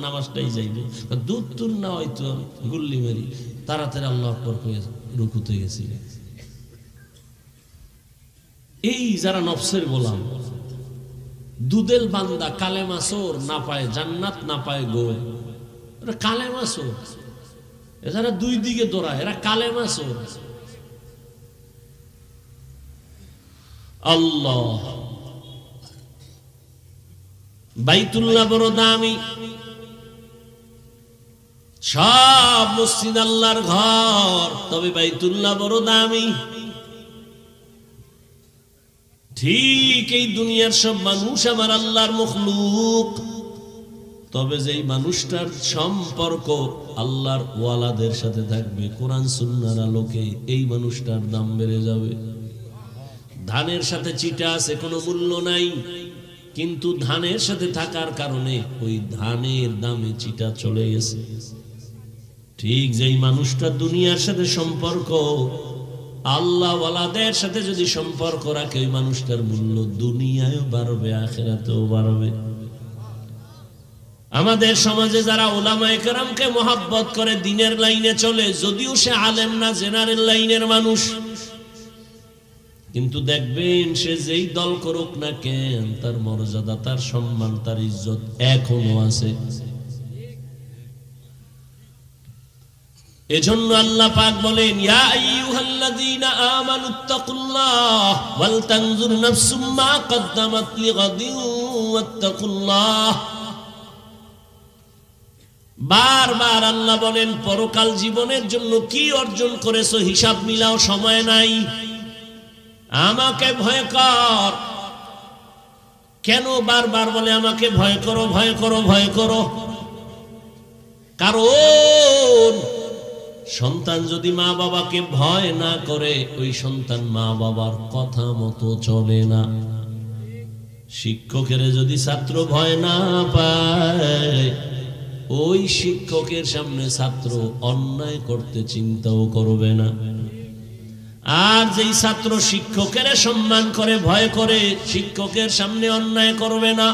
নামাজটাই যাইবে, দূর তুর নাওয়াইতুয়ান গুল্লি মেরি তাড়াতাড়ি আল্লাহ আকবার করে রুকুতে গেছি। এই যারা নফসের গোলাম, দুদেল বান্দা, কালেমা চোর, না পায় জান্নাত না পায় গো, এরা কালেমা চোর। এরা দুই দিকে দৌড়ায়, এরা কালেমা চোর। আল্লাহ, বাইতুল্লাহ বড় দামি, সব মসজিদ আল্লাহর ঘর, তবে বাইতুল্লাহ বড় দামি। ঠিক এই দুনিয়ার সব মানুষ আমার আল্লাহর মখলুক, তবে যেই মানুষটার সম্পর্ক আল্লাহর ওয়ালাদের সাথে থাকবে কোরআন সুন্নাহর আলোকে, এই মানুষটার দাম বেড়ে যাবে। ধানের সাথে চিটা আছে, কোনো মূল্য নাই, কিন্তু ধানের সাথে থাকার কারণে ওই ধানের দামে চিটা চলে গেছে। ঠিক যেই মানুষটা দুনিয়ার সাথে সম্পর্ক আল্লাহ ওয়ালাদের সাথে যদি সম্পর্ক রাখে, ওই মানুষটার মূল্য দুনিয়ায়ও বাড়বে, আখিরাতেও বাড়বে। আমাদের সমাজে যারা উলামায়ে কেরামকে মহব্বত করে, দিনের লাইনে চলে, যদিও সে আলেম না, জেনারেল লাইনের মানুষ, কিন্তু দেখবেন সে যেই দল করুক না কেন, তার মর্যাদা, তার সম্মান, তার ইজ্জত এখনো আছে। এজন্য আল্লাহ পাক বলেন, ইয়া আইয়ুহাল্লাযীনা আমানুত্তাকুল্লাহ ওয়াল তানজুর নাফসুম মা কদ্দামাত লিগাদিন ওয়াত্তাকুল্লাহ। বারবার আল্লাহ বলেন, পরকাল জীবনের জন্য কি অর্জন করেছো হিসাব মিলাও, সময় নাই। আমাকে ভয় কর। কেন বারবার বলে আমাকে ভয় করো, ভয় করো, ভয় করো? কারণ সন্তান যদি মা বাবাকে ভয় না করে, ওই সন্তান মা বাবার কথা মতো চলে না। শিক্ষকের যদি ছাত্র ভয় না পায়, ওই শিক্ষকের সামনে ছাত্র অন্যায় করতে চিন্তাও করবে না। আর যেই ছাত্র শিক্ষকের সম্মান করে, ভয় করে, শিক্ষকের সামনে অন্যায় করবে না।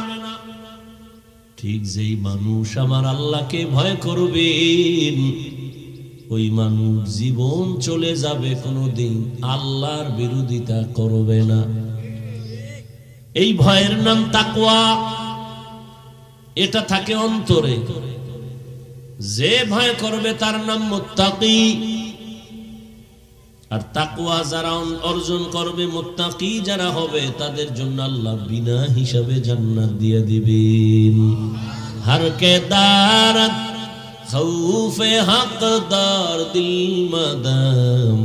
ঠিক যেই মানুষ আমার আল্লাহকে ভয় করবেন, ওই মানুষ জীবন চলে যাবে, কোনোদিন আল্লাহর বিরোধিতা করবে না। এই ভয়ের নাম তাকওয়া। এটা থাকে অন্তরে। যে ভয় করবে তার নাম মুত্তাকি। আর তাকওয়া যারা অর্জন করবে, মুত্তাকি যারা হবে, তাদের জন্য আল্লাহ বিনা হিসাবে জান্নাত দিয়ে দিবেন। হর কে দারত খৌফে হকদার দিল মাদাম,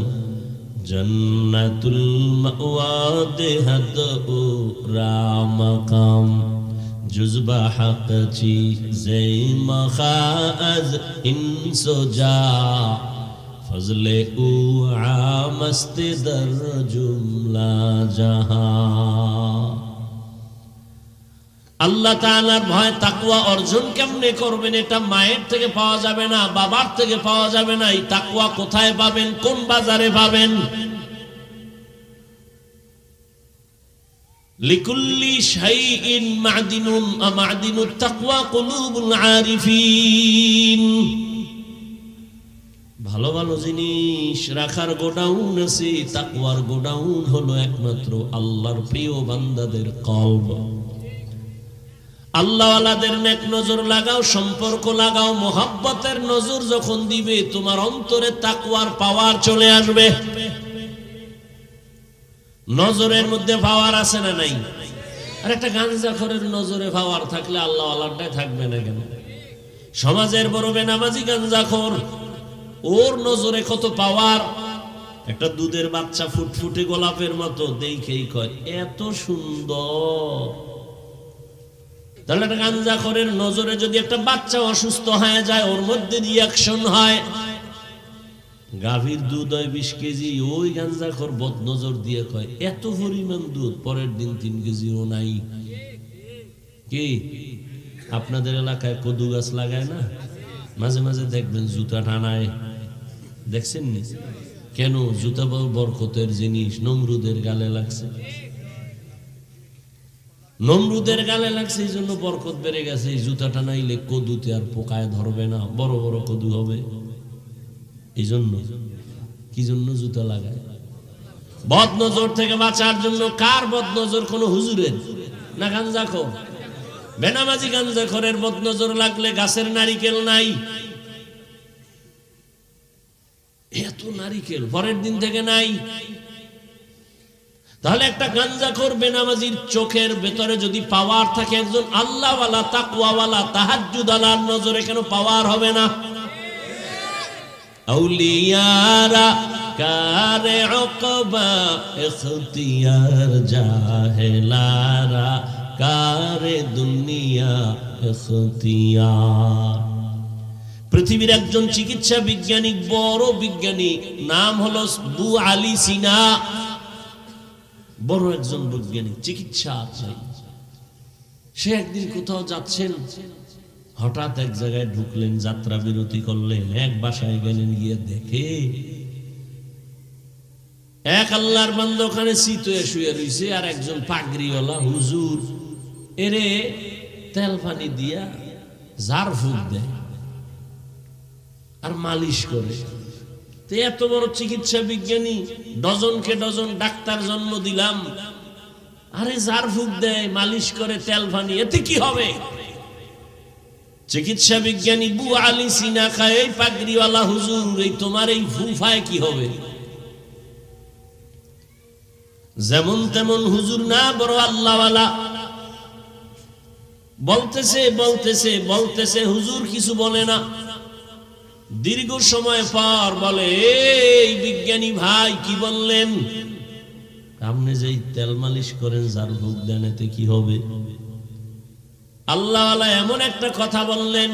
জন্নাতুল মাওয়া দেহদ ও রামকাম। জুজবা হক চি জে মখাজ ইনসোজা, ফজলে উ আমস্ত দর জুমলা জাহান। আল্লাহ তাআলার ভয়, তাকওয়া অর্জন কেমনে করবেন? এটা মায়ের থেকে পাওয়া যাবে না, বাবার থেকে পাওয়া যাবে না। এই তাকওয়া কোথায় পাবেন? কোন বাজারে পাবেন? লিকুল্লি শাইইন মা'দিনুন, মা'দিনুত তাকওয়া কুলুবুল আরিফিন। ভালো ভালো জিনিস রাখার গোডাউন আছে, তাকওয়ার গোডাউন হলো একমাত্র আল্লাহর প্রিয় বান্দাদের কলব। আল্লাহওয়ালাদের নেক নজর লাগাও, সম্পর্ক লাগাও। মোহাব্বতের নজর যখন দিবে, তোমার অন্তরে তাকওয়ার পাওয়ার চলে আসবে। নজরের মধ্যে পাওয়ার আছে না নাই? আর একটা গাঞ্জাখোরের নজরে পাওয়ার থাকলে আল্লাহওয়ালাটাই থাকবে না কেন? সমাজের বড় বেনামাজি গাঞ্জাখোর, ওর নজরে কত পাওয়ার। একটা দুধের বাচ্চা ফুটফুটে গোলাপের মতো, দেখেই কয় এত সুন্দর। তাহলে একটা গাঞ্জাখোরের নজরে যদি একটা বাচ্চা অসুস্থ হয়ে যায়, ওর মধ্যে রিয়াকশন হয়। গাভীর দুধ হয় 20 কেজি, ওই গাঞ্জাখোর বদ নজর দিয়ে কয় এত পরিমাণ দুধ, পরের দিন 3 কেজিও নাই। কি আপনাদের এলাকায় কদু গাছ লাগায় না? মাঝে মাঝে দেখবেন জুতা টানায়, দেখছেন নি? কেন? জুতা বরকতের জিনিস, নমরুদের গালে লাগছে। নমরুদের গালে লাগছে, এই জন্য বরকত বেড়ে গেছে। এই জুতা টানাইলে কদুতে আর পোকায় ধরবে না, বড় বড় কদু হবে। এই জন্য কি জন্য জুতা লাগায়? বদ নজর থেকে বাঁচার জন্য কার বদ নজর? কোন হুজুরের না গাঞ্জাখোর? বেনামাজি গাঞ্জাখোরের বদ নজর লাগলে গাছের নারিকেল নাই, এত নারিকেল পরের দিন থেকে নাই। তাহলে একটা গাঞ্জাখোর বেনামাজির চোখের ভেতরে যদি পাওয়ার থাকে, একজন আল্লাহওয়ালা তাকওয়াওয়ালা তাহাজ্জুদালার নজরে কেন পাওয়ার হবে না? আউলিয়ারা কারে উকবা ইখতিয়ার, জাহেলারা কারে দুনিয়া ইখতিয়ার। পৃথিবীর একজন চিকিৎসা বিজ্ঞানী, বড় বিজ্ঞানী, নাম হলো আবু আলী সিনা, বড় একজন বৈজ্ঞানিক, চিকিৎসা। সে একদিন কোথাও যাচ্ছেন, হঠাৎ এক জায়গায় ঢুকলেন, যাত্রা বিরতি করলেন, এক বাসায় গেলেন, গিয়ে দেখে এক আল্লাহর বান্দা ওখানে চিতয়ে শুয়ে রয়েছে, আর একজন পাগড়িওয়ালা হুজুর এরে তেল পানি দিয়া ঝাড়ফুঁক দেয় আর মালিশ করে। এত বড় চিকিৎসা বিজ্ঞানী, ডজনকে ডজন ডাক্তার জন্ম দিলাম, আরে ঝাড়ফুঁক দেয়, মালিশ করে, তেল পানি, এতে কি হবে? চিকিৎসা বিজ্ঞানী আবু আলী সিনা খায়, এই পাগড়িওয়ালা হুজুর, এই তোমার এই ফুফায় কি হবে? যেমন তেমন হুজুর না, বড় আল্লাহওয়ালা। বলতেছে বলতেছে বলতেছে, হুজুর কিছু বলে না। দীর্ঘ সময় পর বলে, এই বিজ্ঞানী ভাই কি বললেন? আপনি যে তেল মালিশ করেন, ঝাড়ফুঁক দেন, এতে কি হবে? আল্লাহওয়ালা এমন একটা কথা বললেন,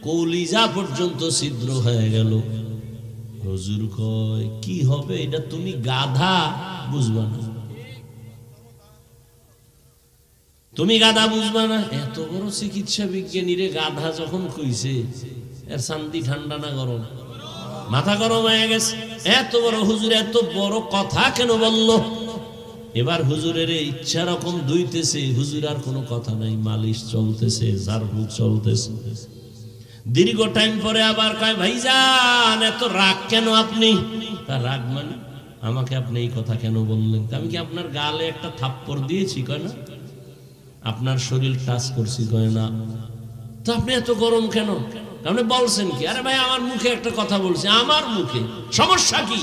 কলিজা পর্যন্ত ছিদ্র হয়ে গেল। হুজুর কয়, কি হবে? এটা তুমি গাধা, বুঝবা না, তুমি গাধা বুঝবা না। এত বড় চিকিৎসা বিজ্ঞানী রে গাধা যখন কইছে, এর শান্তি ঠান্ডা না গরম? মাথা গরম হয়ে গেছে। এত বড় হুজুর এত বড় কথা কেন বলল? এবার হুজুরের ইচ্ছা রকম ধুইতেছে, হুজুর আর কোনো কথা নাই, মালিশ চলতেছে, ঝাড়ফুঁক চলতেছে। দীর্ঘ টাইম পরে আবার কয়, ভাইজান এত রাগ কেন আপনি? তার রাগ মানে, আমাকে আপনি এই কথা কেন বললেন? আমি কি আপনার গালে একটা থাপ্পড় দিয়েছি? কয় না। আপনার শরীর টাচ করছি? কয় না। তো আপনি এত গরম কেন? আপনি বলছেন কি? আরে ভাই, আমার মুখে একটা কথা বলছি। আমার মুখে সমস্যা কি?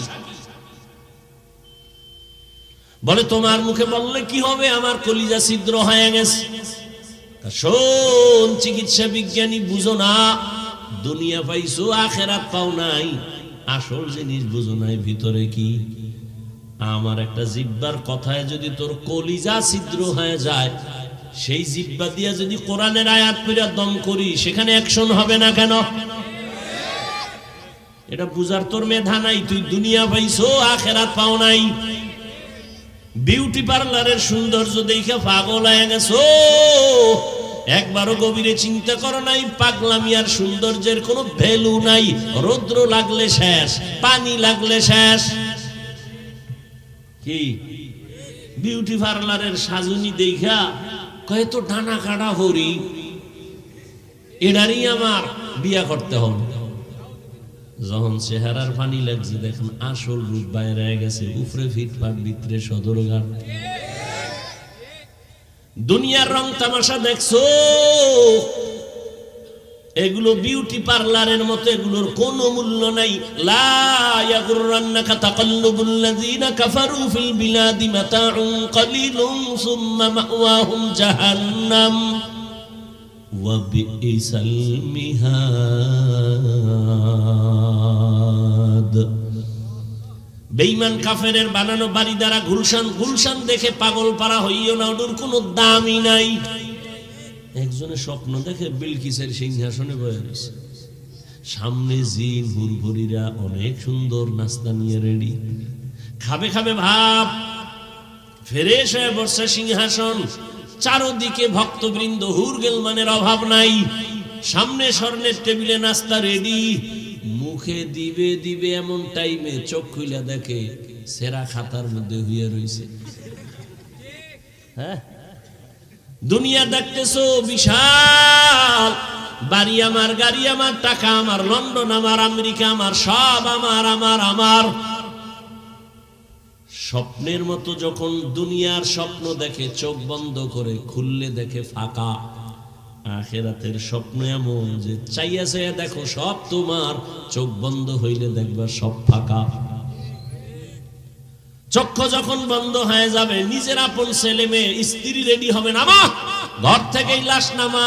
বলে, তোমার মুখে বললে কি হবে? আমার কলিজা ছিদ্র হয়ে গেছে। শোন চিকিৎসা বিজ্ঞানী, বুঝো না, দুনিয়া পাইছো, আখেরাত পাও নাই। আসল জিনিস বুঝো নাই, ভিতরে কি? আমার একটা জিহ্বার কথায় যদি তোর কলিজা ছিদ্র হয়ে যায়, সেই জিহ্বা দিয়া যদি কোরআনের আয়াত পড়া দম করি, সেখানে অ্যাকশন হবে না কেন? এটা বুঝার তোর মেধা নাই। তুই দুনিয়া পাইছো, আখেরাত পাও নাই। বিউটি পার্লারের সৌন্দর্য দেখে পাগল হয়ে গেছো, একবারও গভীরে চিন্তা করো নাই পাগলামি আর সৌন্দর্যের কোনো ভ্যালু নাই। রৌদ্র লাগলে শেষ, পানি লাগলে শেষ। কি বিউটি পার্লারের সাজুনি দেখা কয়ে তো ডানা কাটা হরি, এটারই আমার বিয়া করতে হবে। যখন চেহারার পানি লাগছে, দেখেন আসল রূপ বাইরে গেছে, উপরে ফিটফাট, ভিতরে সদরঘাট। দুনিয়ার রং তামাশা দেখছো, এগুলো বিউটি পার্লারের মতো, এগুলোর কোনো মূল্য নাই। লা ইয়াগুররান্নাকা তাকাল্লুবুল লাযিনা কাফারু ফিল বিলাদি মাতাউন কালিলুন সুম্মা মাওয়াহুম জাহান্নাম ওয়া বিইসাল মিহাদ। বেঈমান কাফেরের বানানো বাড়ি দ্বারা গুলশান, গুলশান দেখে পাগল পারা হইও না, ওর কোনো দামই নাই। একজনে স্বপ্ন দেখে বিলকিসের সিংহাসনে বসে রয়েছে, সামনে জিন হুরভুরিরা অনেক সুন্দর নাস্তা নিয়ে রেডি, খাবে খাবে ভাব, ফ্রেশ হয়ে বসছে সিংহাসন, চারদিকে ভক্তবৃন্দ, হুরগেলমানের অভাব নাই, সামনে স্বর্ণের টেবিলে নাস্তা রেডি। মুখে দিবে দিবে এমন টাইমে চোখ খুইলা দেখে সেরা খাতার মধ্যে হইয়া রয়েছে। হ্যাঁ, দুনিয়া দেখতেছো বিশাল, বাড়ি আমার, গাড়ি আমার, টাকা আমার, লন্ডন আমার, আমেরিকা আমার, সব আমার আমার আমার। স্বপ্নের মতো যখন দুনিয়ার স্বপ্ন দেখে চোখ বন্ধ করে, খুললে দেখে ফাঁকা। আখিরাতের স্বপ্ন এমন যে চাইয়া চাইয়া দেখো সব তোমার, চোখ বন্ধ হইলে দেখবা সব ফাঁকা। চক্ষু যখন বন্ধ হয়ে যাবে, নিজের আপন ছেলে মেয়ে স্ত্রী রেডি হবে, নামা ঘর থেকেই লাশ নামা,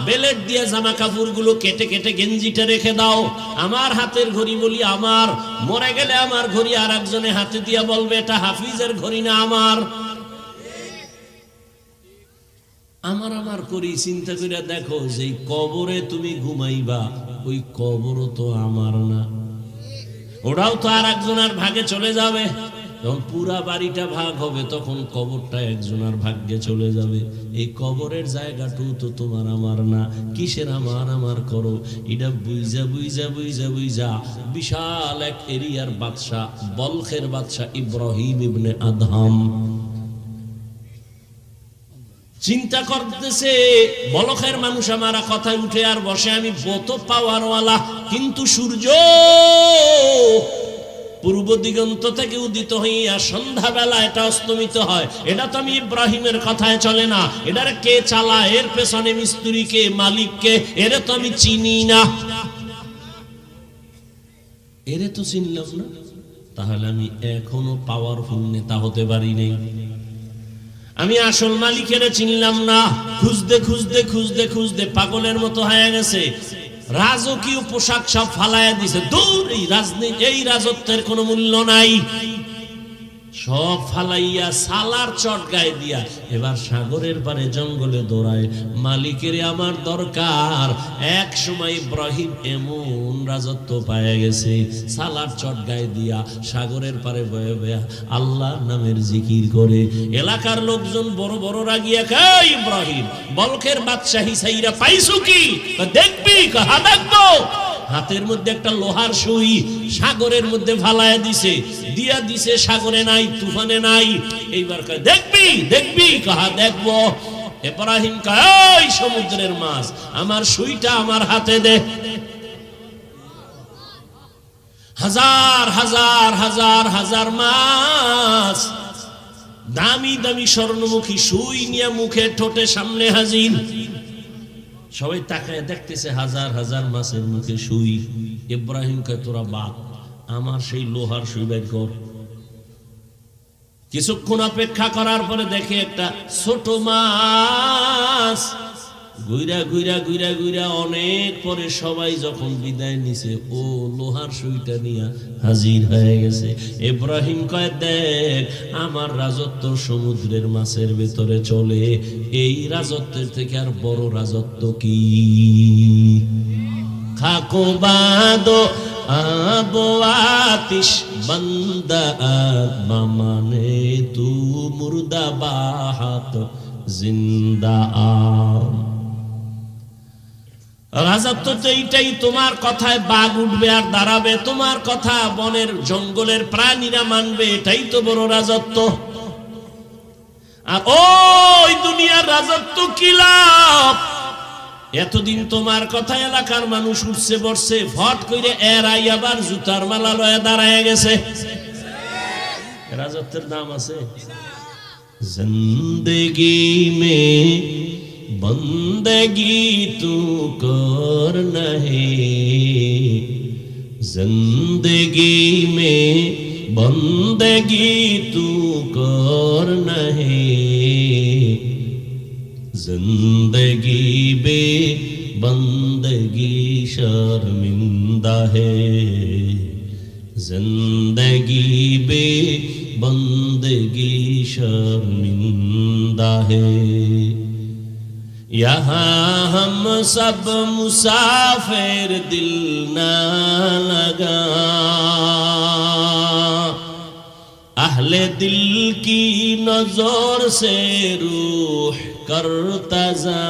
বেলেট দিয়ে জামা কাপড় গুলো কেটে কেটে গেঞ্জিটা রেখে দাও। আমার হাতের ঘড়ি বলি আমার, মরে গেলে আমার ঘড়ি আর একজনে হাতে দিয়া বলবে এটা হাফিজের ঘড়ি না আমার। আমার আমার করি চিন্তা করে দেখো, যে কবরে তুমি ঘুমাইবা ওই কবরও তো আমার না, ওটাও তো আর একজনের ভাগে চলে যাবে। যখন পুরা বাড়িটা ভাগ হবে তখন কবরটা একজনের ভাগ্যে চলে যাবে। এই কবরের জায়গাটাও তো তোমার আমার না, কিসের আমার আমার করো? এটা বুইজা বুইজা বুইজা বুইজা বিশাল এক এরিয়ার বাদশা, বলখের বাদশা ইব্রাহিম ইবনে আদহাম চিন্তা করতেছে, বলখের মানুষ আমারা কথায় উঠে আর বসে, আমি বত পাওয়ারওয়ালা, কিন্তু সূর্য পূর্ব দিগন্ত থেকে উদিত হইয়া সন্ধ্যাবেলা এটা অস্তমিত হয়। এটা তো আমি ইব্রাহিমের কথায় চলে না। এটার কে চালায়, এর পেছনে মিস্ত্রি কে, মালিক কে, এর তো আমি চিনি না। এর তো চিনলাম না, তাহলে আমি এখনো পাওয়ারফুল নেতা হতে পারি নাই। আমি আসল মালিকের চিনলাম না। খুঁজতে খুঁজতে খুঁজতে খুঁজতে পাগলের মতো হয়ে গেছে। রাজকীয় পোশাক সব ফালাইয়া দিছে, দূর এই রাজনীতি, এই রাজত্বের কোনো মূল্য নাই, সব ফালাইয়া সালার চট গায়ে দিয়া এবার সাগরের পারে জঙ্গলে দৌড়ায়। মালিকের আমার দরকার। এক সময় ইব্রাহিম এমন রাজত্ব পায়ে গেছে, সালার চট গায়ে দিয়া সাগরের পারে বয়ে বয়ে আল্লাহ নামের জিকির করে। এলাকার লোকজন বড় বড় রাগিয়া খায়, ইব্রাহিম বলখের বাদশাহী সাইরা পাইছো কি? দেখবি, হা দেখবো। হাতের মধ্যে একটা লোহার সুই সাগরের মধ্যে ফালাইয়া দিছে, দিয়া দিছে, সাগরে নাই, তুফানে নাই। এইবার কয় দেখবি, দেখবি, কাহা দেখবো। ইব্রাহিম কয় ওই সমুদ্রের মাছ, আমার সুইটা আমার হাতে দে। হাজার হাজার হাজার হাজার মাছ, দামি দামি স্বর্ণমুখী সুই নিয়ে মুখে ঠোঁটে সামনে হাজির। সবাই তাকায় দেখতেছে হাজার হাজার মাছের মুখে সুই। ইব্রাহিম কয় তোরা বাপ, আমার সেই লোহার সুই বের কর। কিছুক্ষণ অপেক্ষা করার পরে দেখে একটা ছোট মাছ ঘুরা ঘুরা ঘুরা ঘুরা অনেক পরে সবাই যখন বিদায় নিছে, ও লোহার সুইটা নিয়ে হাজির হয়ে গেছে। ইব্রাহিম কয় দেখ, আমার রাজত্ব সমুদ্রের মাছের ভেতরে চলে, এই রাজত্বের থেকে আর বড় রাজত্ব কি? খাকো বাদো আবো আতিশ বান্দা মামানে তু মুর্দা বাহাত জিন্দা আম। রাজত্ব তো এইটাই, তোমার কথায় বাঘ উঠবে আর দাঁড়াবে, তোমার কথা বনের জঙ্গলের প্রাণীরা মানবে, এটাই তো বড় রাজত্ব। আর ওই দুনিয়ার রাজত্ব কি লাভ? এতদিন তোমার কথা এলাকার মানুষ উঠছে বসছে, ফট করে এরাই আবার জুতার মালা লয়ে দাঁড়ায় গেছে। রাজত্বের দাম আছে। জিন্দেগি মে बंदगी तू कर नहीं, जिंदगी में बंदगी तू कर नहीं, जिंदगी बे बंदगी शर्मिंदा है, जिंदगी बे बंदगी शर्मिंदा है। यहाँ हम सब मुसाफिर दिल ना लगा, अहले दिल की नजर से रूह करता जा,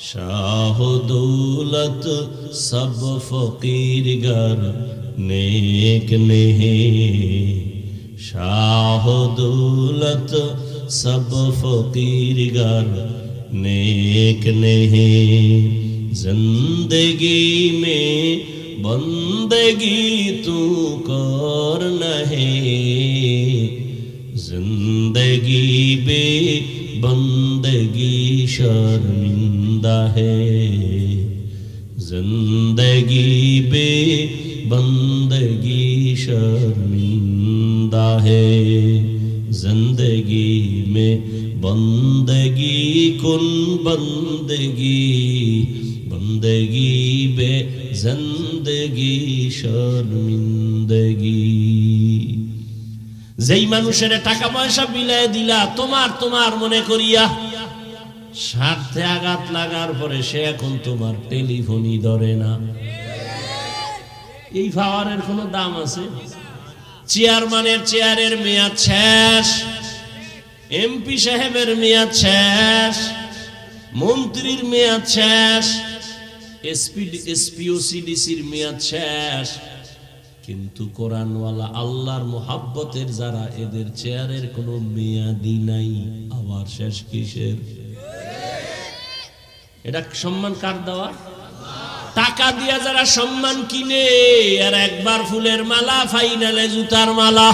शाह दौलत सब फकीर गर नेक नहीं, शाह दौलत सब फकीर गर नेक नहीं, जिंदगी में बंदगी तू करना है जिंदगी बे बंदगी शर्मिंदा है जिंदगी बे बंदगी शर्मिंदा है जिंदगी में बंदगी कुन बंदगी बंदगी बे जिंदगी शर्मिंदगी যেই মানুষের টাকা পয়সা বিলায় দিলা তোমার তোমার মনে করিয়া স্বার্থে আঘাত লাগার পরে সে এখন তোমার টেলিফোনই ধরে না এই পাওয়ারের কোনো দাম আছে চেয়ারম্যানের চেয়ারের মেয়াদ শেষ এমপি সাহেবের মেয়াদ শেষ মন্ত্রীর মেয়াদ শেষ এসপিওসিডিসির মেয়াদ শেষ কিন্তু কোরআনওয়ালা আল্লাহর মোহাব্বতের যারা এদের চেয়ারের কোনো মেয়াদি নাই আবার শেষ কিসের এটা সম্মান কার দেওয়া টাকা দিয়া যারা সম্মান কিনে আর একবার ফুলের মালা ফাইনালে জুতার মালা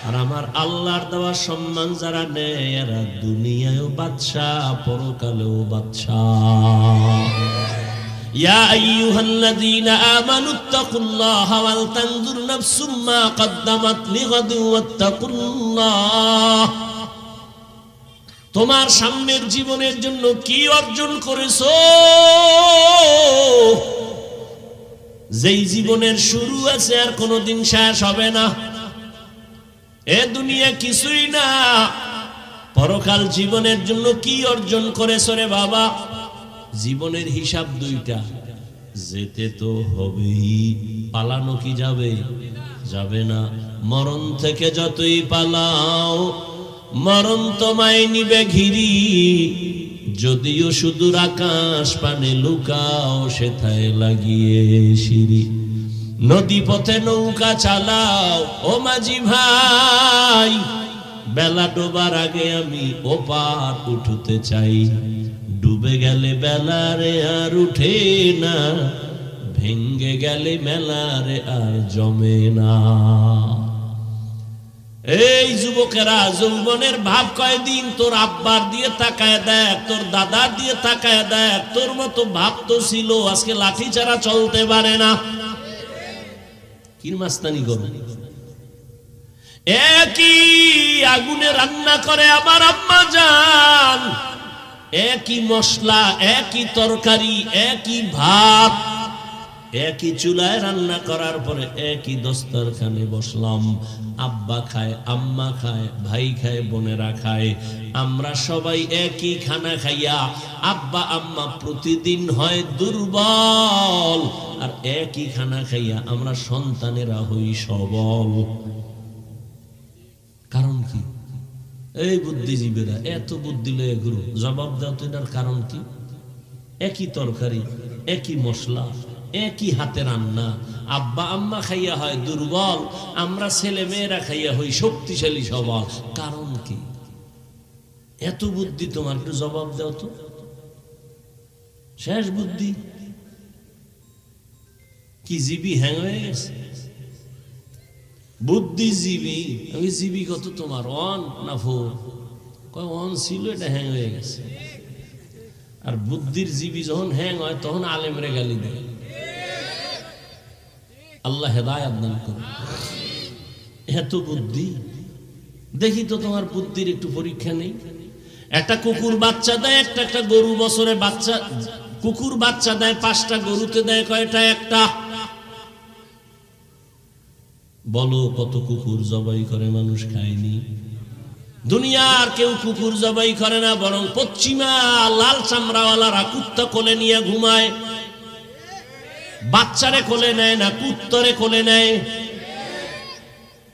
আর আমার আল্লাহর দেওয়া সম্মান যারা নেয় এরা দুনিয়ায়ও বাদশাহ পরকালেও বাদশাহ ইয়া আইয়ুহাল্লাযীনা আমানু তাকুল্লাহা ওয়াল তানজুর নাফসুম মা কদ্দামাত লিগাদিন ওয়াত্তাকুল্লাহ তোমার সামনের জীবনের জন্য কি অর্জন করেছো যেই জীবনের শুরু আছে আর কোনোদিন শেষ হবে না এ দুনিয়া কিছুই না পরকাল জীবনের জন্য কি অর্জন করেছো রে বাবা জীবনের হিসাব দুইটা যেতে তো হবেই পালানো কি যাবে যাবে না মরণ থেকে যতই পালাও মরণ তোমায় নিবে ঘিরি যদিও সুদূর আকাশ পানে লুকাও সেথায় লাগিয়ে সিঁড়ি নদী পথে নৌকা চালাও ও মাঝি ভাই বেলা ডোবার আগে আমি ওপার উঠতে চাই ডুবে গেলে বেলারে আর উঠে না ভেঙ্গে গেলে মেলারে আর জমে না এই যুবকেরা যৌবনের ভাব কয়দিন তোর আব্বার দিয়ে তাকায় দেখ তোর দাদার দিয়ে তাকায় দেখ তোর মতো ভাব তো ছিল আজকে লাঠি ছাড়া চলতে পারে না কি মাস্তানি করো একই আগুনে রান্না করে আমার আম্মা জান একই মশলা একই তরকারি একই ভাত একই চুলায় রান্না করার পরে একই দস্তরখানে বসলাম আব্বা খায় আম্মা খায় ভাই খায় বোনেরা খায় আমরা সবাই একই খানা খাইয়া আব্বা আম্মা প্রতিদিন হয় দুর্বল আর একই খানা খাইয়া আমরা সন্তানেরা হই সবল কারণ কি এই বুদ্ধিজীবীরা এত বুদ্ধি লয়ে গুরু জবাব দাও তো এটার কারণ কি একই তরকারি একই মশলা একই হাতে রান্না আব্বা আম্মা খাইয়া হয় দুর্বল আমরা ছেলে মেয়েরা খাইয়া হই শক্তিশালী সবল কারণ কি এত বুদ্ধি তোমার একটু জবাব দাও তো শেষ বুদ্ধি কি জিবি হ্যাং হয়ে গেছে বুদ্ধিজীবী আমি জীবী কত তোমার অন না ফোর কয় অন ছিল এটা হ্যাং হয়ে গেছে আর বুদ্ধির জীবী যখন হ্যাং হয় তখন আলেমরে গালি দেয় আল্লাহ হেদায়েত দান করুন এত বুদ্ধি দেখি তো তোমার বুদ্ধির একটু পরীক্ষা নেই একটা কুকুর বাচ্চা দেয় একটা গরু বছরে বাচ্চা কুকুর বাচ্চা দেয় 5টা গরুতে দেয় কয়টা একটা বলো কত কুকুর জবাই করে মানুষ খায়নি দুনিয়ার কেউ কুকুর জবাই করে না বরং পশ্চিমা লাল চামড়াওয়ালারা কুত্তা কোলে নিয়ে ঘুমায় বাচ্চারে কোলে নেয় না কুত্তরে কোলে নেয়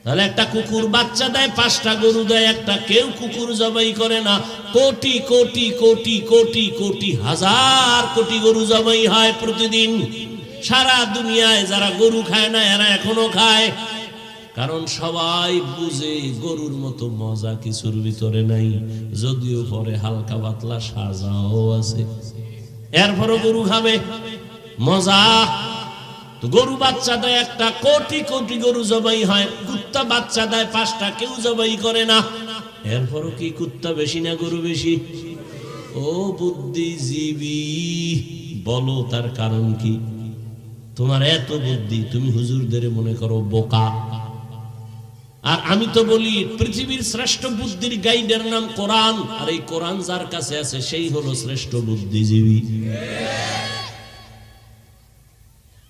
তাহলে একটা কুকুর বাচ্চা দেয় 5টা গরু দেয় একটা কেউ কুকুর জবাই করে না কোটি কোটি কোটি কোটি কোটি হাজার কোটি গরু জবাই হয় প্রতিদিন সারা দুনিয়ায় যারা গরু খায় না এরা এখনো খায় কারণ সবাই বুঝে গরুর মতো মজা কিছুর ভিতরে নাই যদিও পরে হালকা পাতলা সাজাও আছে এরপরও গরু খাবে মজা তো গরু বাচ্চা দেয় একটা, কোটি কোটি গরু জবাই হয়। কুত্তা বাচ্চা দেয় 5টা, কেউ জবাই করে না। এরপরও কি কুত্তা বেশি না গরু বেশি? ও বুদ্ধিজীবী, বলো তার কারণ কি? তোমার এত বুদ্ধি, তুমি হুজুরদের মনে করো বোকা। আর আমি তো বলি পৃথিবীর শ্রেষ্ঠ বুদ্ধির গাইডের নাম কোরআন, আর এই কোরআন যার কাছে আছে সেই হলো শ্রেষ্ঠ বুদ্ধিজীবী।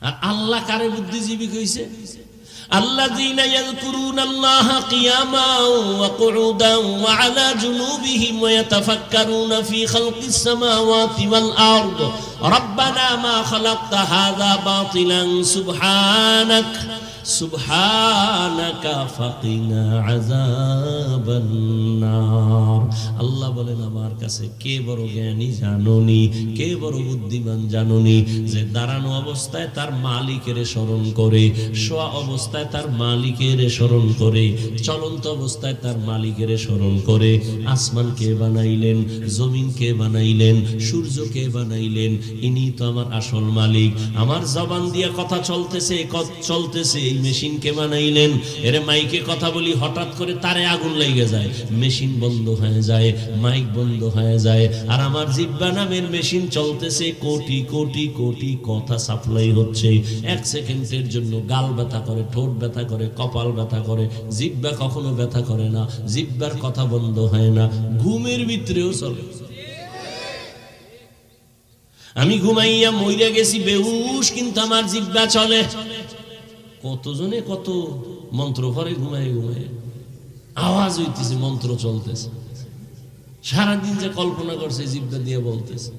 আর আল্লাহ কারে বুদ্ধিজীবী কইছে? আল্লাযীনা ইয়াযকুরুনাল্লাহা কিয়ামান ওয়া কুউদান ওয়া আলা জুনুবিহিম ওয়া ইয়াতাফাক্কারুনা ফি খালকিস সামাওয়াতি ওয়াল আরদ রাব্বানা মা খালাকতা হাযা বাতিলান সুবহানাকা ফাকিনা আযাবান নার। আল্লাহ বলেন আমার কাছে কে বড় জ্ঞানী জানোনি, কে বড় বুদ্ধিমান জানোনি, যে দাঁড়ানো অবস্থায় তার মালিকের স্মরণ করে, শোয়া অবস্থায় তার মালিকের স্মরণ করে, চলন্ত অবস্থায় তার মালিকের স্মরণ করে। আসমান কে বানাইলেন, জমিন কে বানাইলেন, সূর্য কে বানাইলেন, ইনি তো আমার আসল মালিক। আমার জবান দিয়ে কথা চলতেছে, এই মেশিন কে বানাইলেন? এর মাইকে কথা বলি, হঠাৎ করে তারে আগুন লেগে যায়, মেশিন বন্ধ হয়ে যায়, মাইক বন্ধ হয়ে যায়। আর আমার জিহ্বা নামের মেশিন চলতেছে, কোটি কোটি কোটি কথা সাপ্লাই হচ্ছে। 1 সেকেন্ডের জন্য গাল ব্যথা করে, ঠোঁট ব্যথা করে, কপাল ব্যথা করে, জিহ্বা কখনো ব্যথা করে না, জিহ্বার কথা বন্ধ হয় না। ঘুমের ভিতরেও চলে। আমি ঘুমাইয়া মইরা গেছি বেহুশ, কিন্তু আমার জিহ্বা চলে। কতজনে কত মন্ত্র পড়ে ঘুমায় ঘুমায়, আওয়াজ হইতেছে, মন্ত্র চলতেছে, সারাদিন যে কল্পনা করছে জিহ্বা দিয়ে বলতেছে।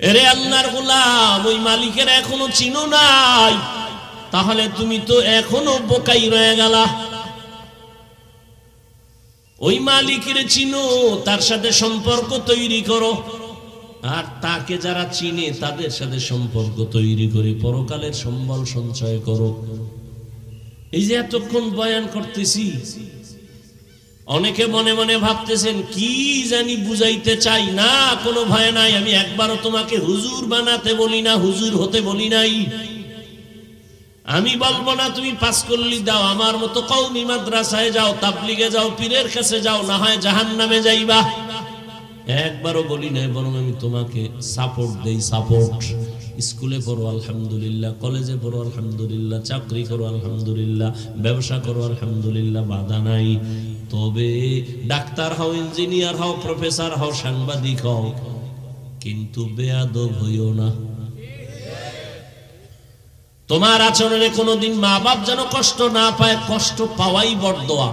এরে আল্লাহর গোলাম, ওই মালিকের এখনো চিনো নাই, তাহলে তুমি তো এখনো বোকাই রয়ে গেলা। ওই মালিকের চিনো, তার সাথে সম্পর্ক তৈরি করো, আর তাকে যারা চিনে তাদের সাথে সম্পর্ক তৈরি করে পরকালের সম্বল সঞ্চয় করো। এই যে এতক্ষণ বয়ান করতেছি, অনেকে মনে মনে ভাবতেছেন কি জানি বুঝাইতে চাই। না, কোনো ভয় নাই, আমি একবারও তোমাকে হুজুর বানাতে বলি না, হুজুর হতে বলি নাই। আমি বলবো না তুমি পাসকল্লি দাও, আমার মতো কওমি মাদ্রাসায় যাও, তাবলিগে যাও, পীরের কাছে যাও, না হয় জাহান্নামে যাইবা। একবারও বলি নাই, বরং আমি তোমাকে সাপোর্ট দেই। সাপোর্ট, স্কুলে পড়ো আলহামদুলিল্লাহ, কলেজে পড়ো আলহামদুলিল্লাহ, চাকরি করো আলহামদুলিল্লাহ, ব্যবসা করো আলহামদুলিল্লাহ, বাধা নাই। তবে ডাক্তার হও, ইঞ্জিনিয়ার হও, প্রফেসর হও, সাংবাদিক হও, কিন্তু বেয়াদব হইও না। তোমার আচরণে কোনোদিন মা বাপ যেন কষ্ট না পায়, কষ্ট পাওয়াই বড়দোয়া।